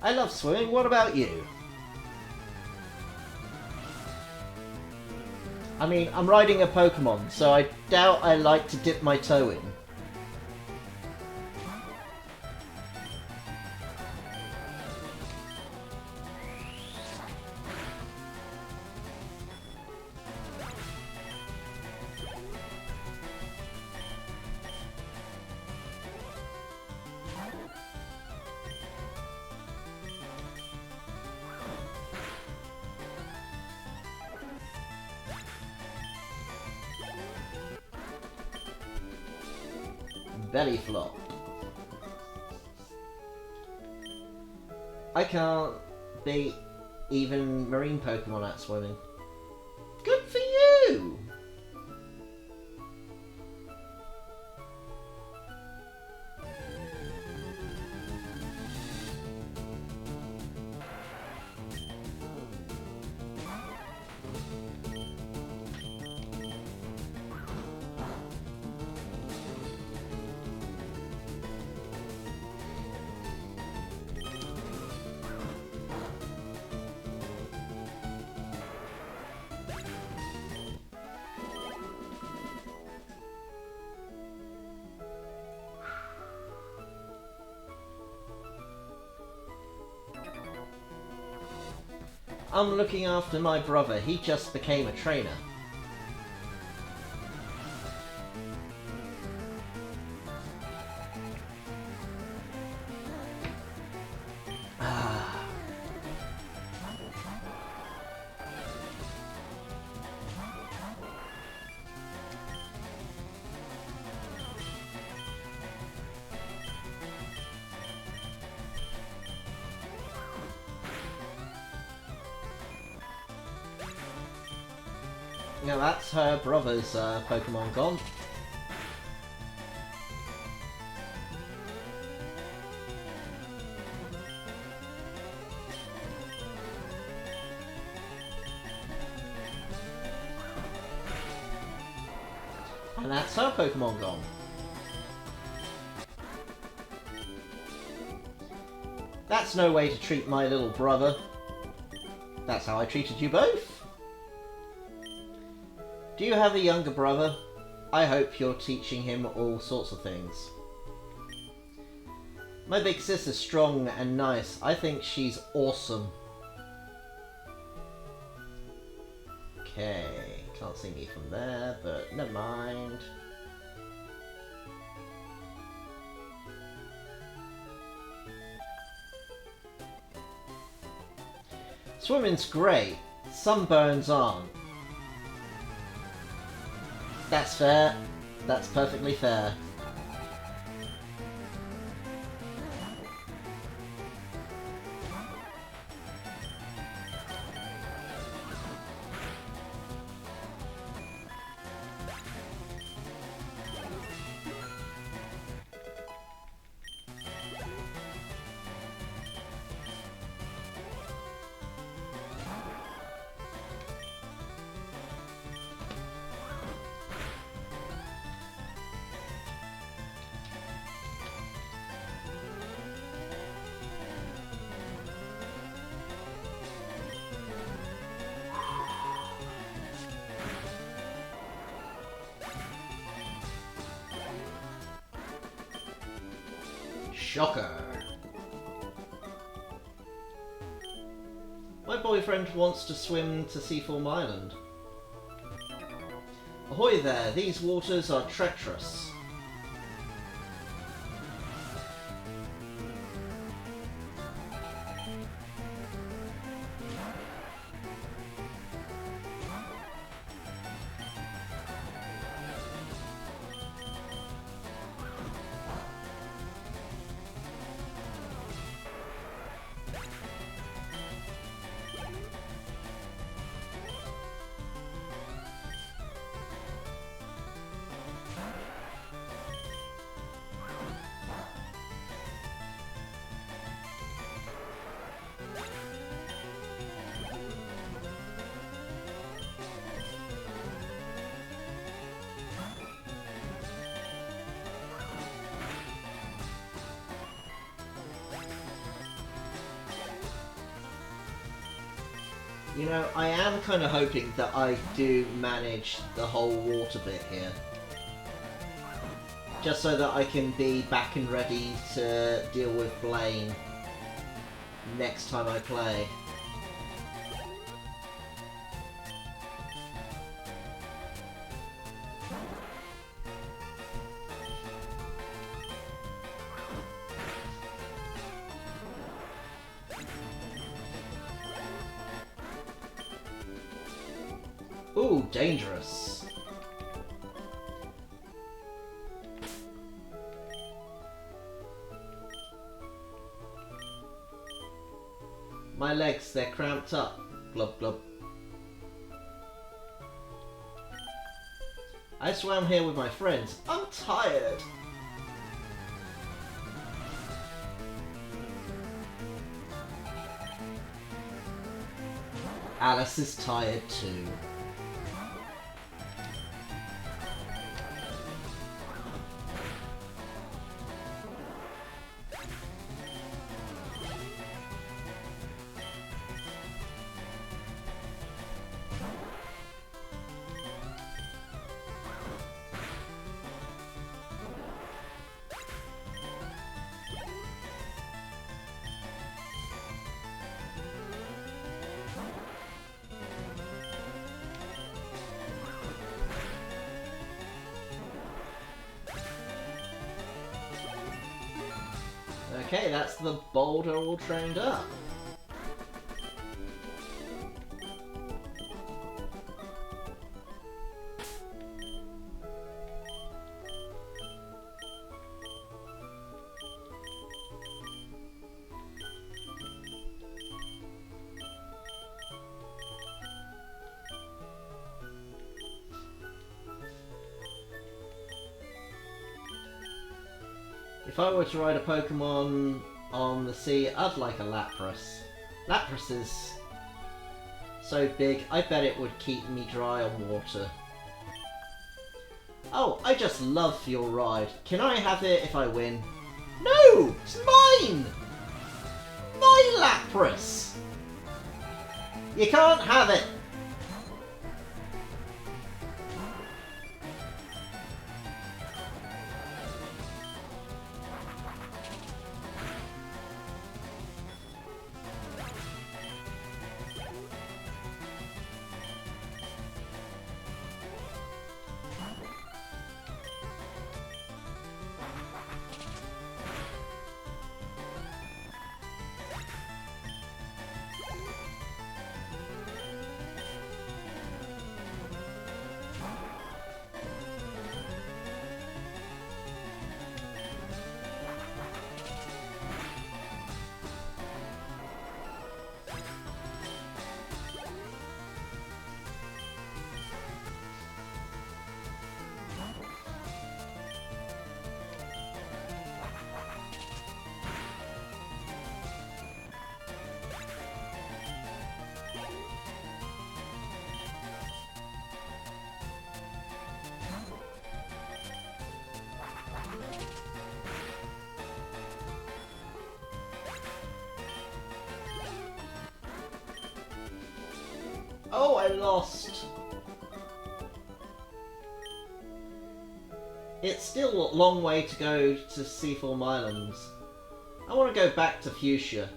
I love swimming, what about you? I mean, I'm riding a Pokémon, so I doubt I like to dip my toe in. Belly flop. I can't beat even marine Pokemon at swimming. Good for you! I'm looking after my brother. He just became a trainer. Now that's her brother's Pokemon gone. And that's her Pokemon gone. That's no way to treat my little brother. That's how I treated you both. Do you have a younger brother? I hope you're teaching him all sorts of things. My big sister's strong and nice. I think she's awesome. Okay, can't see me from there, but never mind. Swimming's great. Sunburns aren't. That's fair. That's perfectly fair. Shocker. My boyfriend wants to swim to Seaform Island. Ahoy there, these waters are treacherous. You know, I am kind of hoping that I do manage the whole water bit here. Just so that I can be back and ready to deal with Blaine next time I play. Ooh, dangerous. My legs, they're cramped up. Glub glub. I swam here with my friends. I'm tired. Alice is tired too. Okay, that's the boulder all trained up. If I were to ride a Pokemon on the sea, I'd like a Lapras. Lapras is so big, I bet it would keep me dry on water. Oh, I just love your ride. Can I have it if I win? No! It's mine! My Lapras! You can't have it! Oh, I lost. It's still a long way to go to Seaform Islands. I want to go back to Fuchsia.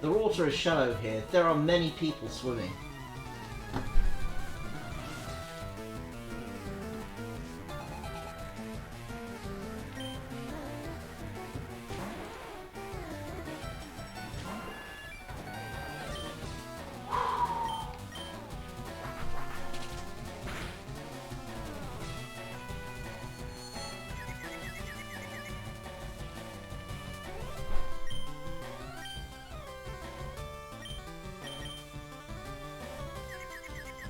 The water is shallow here. There are many people swimming.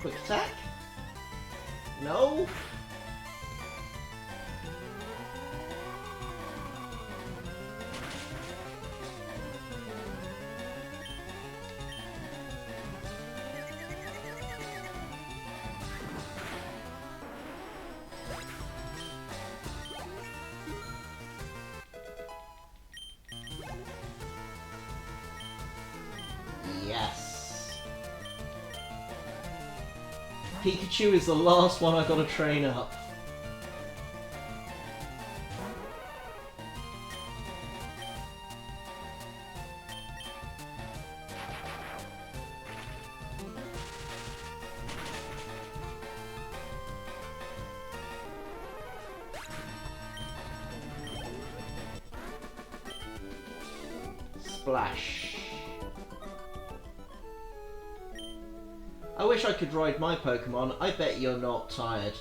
Quick attack. No. Yes. Pikachu is the last one I gotta train up. Splash. I wish I could ride my Pokemon. I bet you're not tired.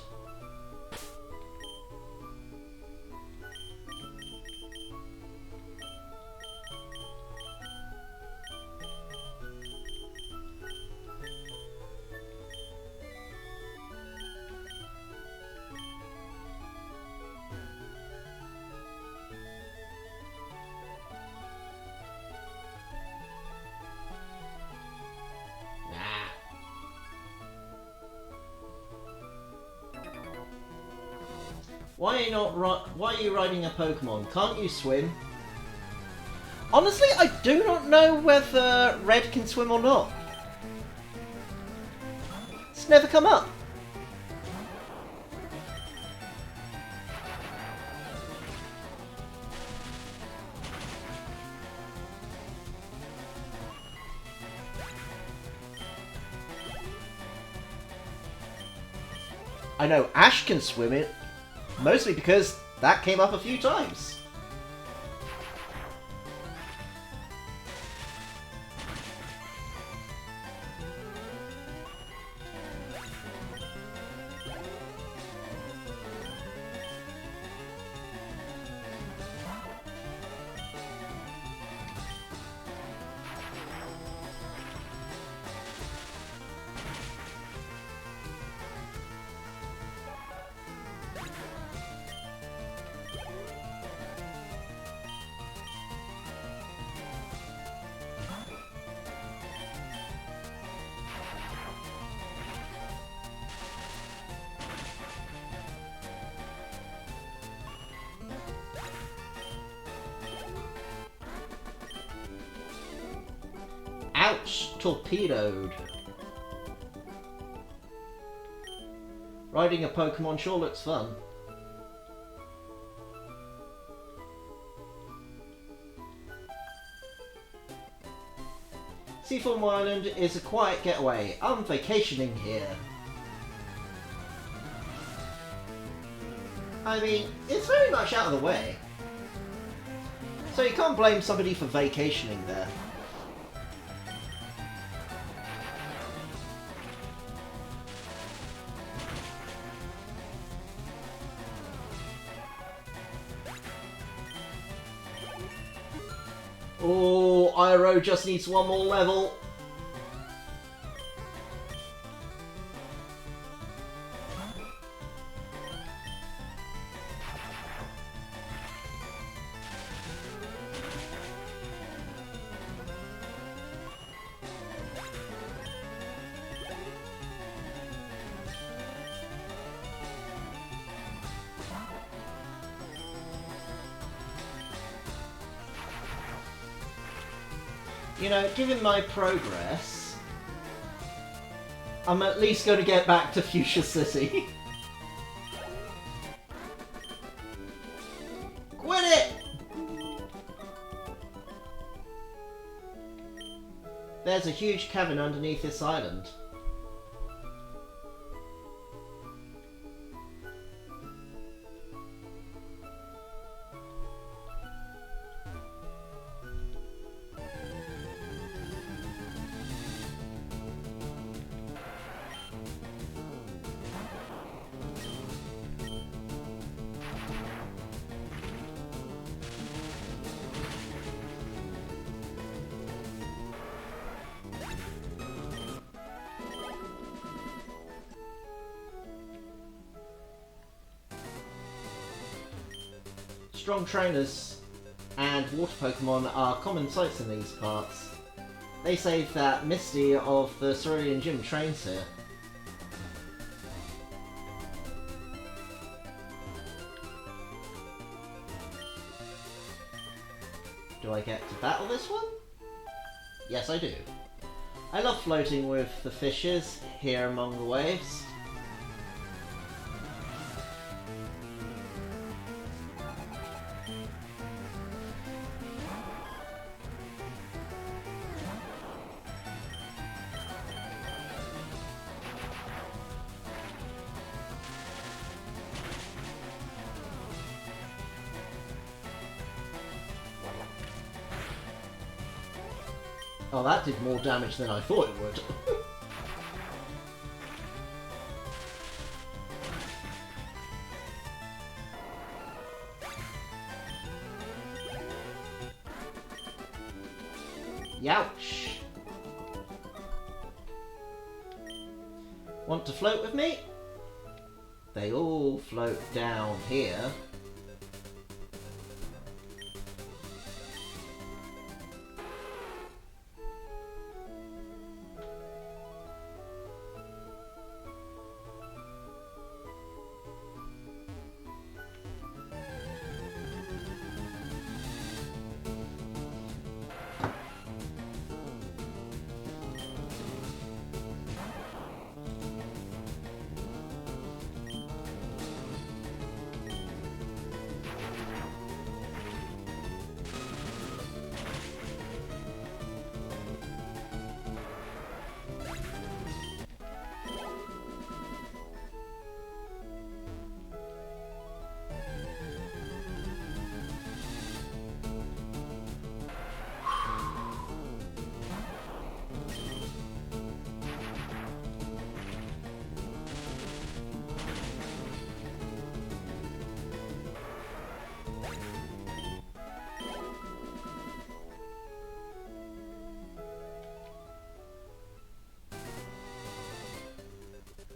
Why are you riding a Pokemon? Can't you swim? Honestly, I do not know whether Red can swim or not. It's never come up. I know Ash can swim it, mostly because that came up a few times. Ouch! Torpedoed. Riding a Pokemon sure looks fun. Seafoam Island is a quiet getaway. I'm vacationing here. I mean, it's very much out of the way. So you can't blame somebody for vacationing there. Oh, Iroh just needs one more level. You know, given my progress, I'm at least going to get back to Fuchsia City. Quit it! There's a huge cavern underneath this island. Strong trainers and water Pokemon are common sights in these parts. They say that Misty of the Cerulean Gym trains here. Do I get to battle this one? Yes, I do. I love floating with the fishes here among the waves. Oh, that did more damage than I thought it would. Youch! Want to float with me? They all float down here.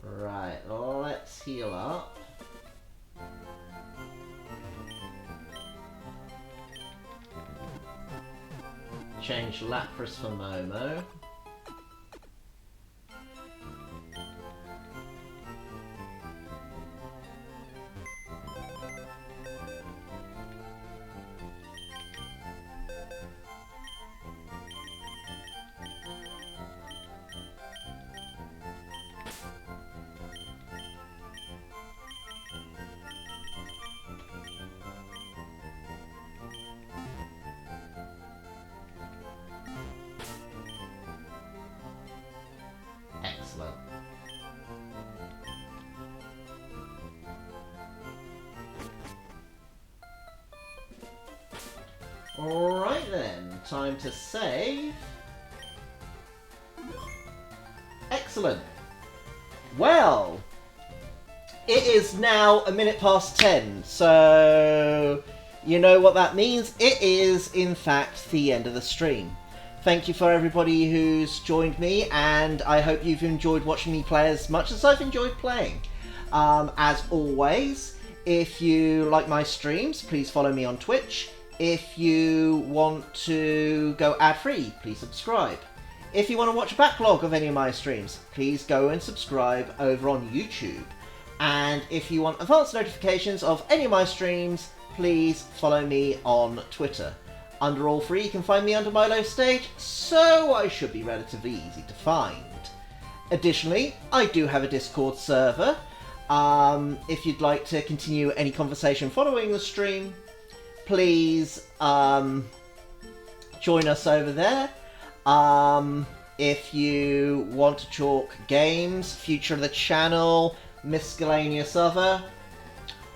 Right, let's heal up. Change Lapras for Momo. Excellent. Alright then, time to save. Excellent. Well, it is now 10:01, so you know what that means. It is, in fact, the end of the stream. Thank you for everybody who's joined me, and I hope you've enjoyed watching me play as much as I've enjoyed playing. As always, if you like my streams, please follow me on Twitch. If you want to go ad-free, please subscribe. If you want to watch a backlog of any of my streams, please go and subscribe over on YouTube. And if you want advanced notifications of any of my streams, please follow me on Twitter. Under all three, you can find me under Milo Stage, so I should be relatively easy to find. Additionally, I do have a Discord server. If you'd like to continue any conversation following the stream, please join us over there. If you want to talk games, future of the channel, miscellaneous other,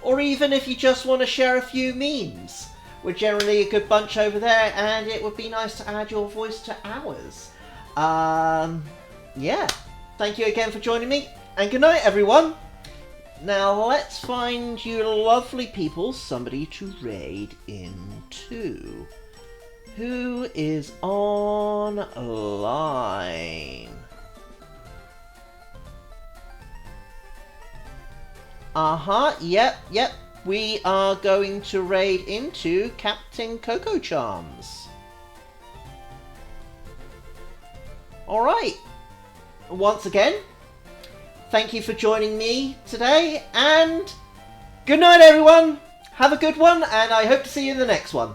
or even if you just want to share a few memes, we're generally a good bunch over there, and it would be nice to add your voice to ours. Yeah, thank you again for joining me, and good night, everyone. Now let's find you lovely people somebody to raid into. Who is online? Yep. we are going to raid into Captain Coco Charms. Alright, once again, thank you for joining me today, and good night everyone, have a good one, and I hope to see you in the next one.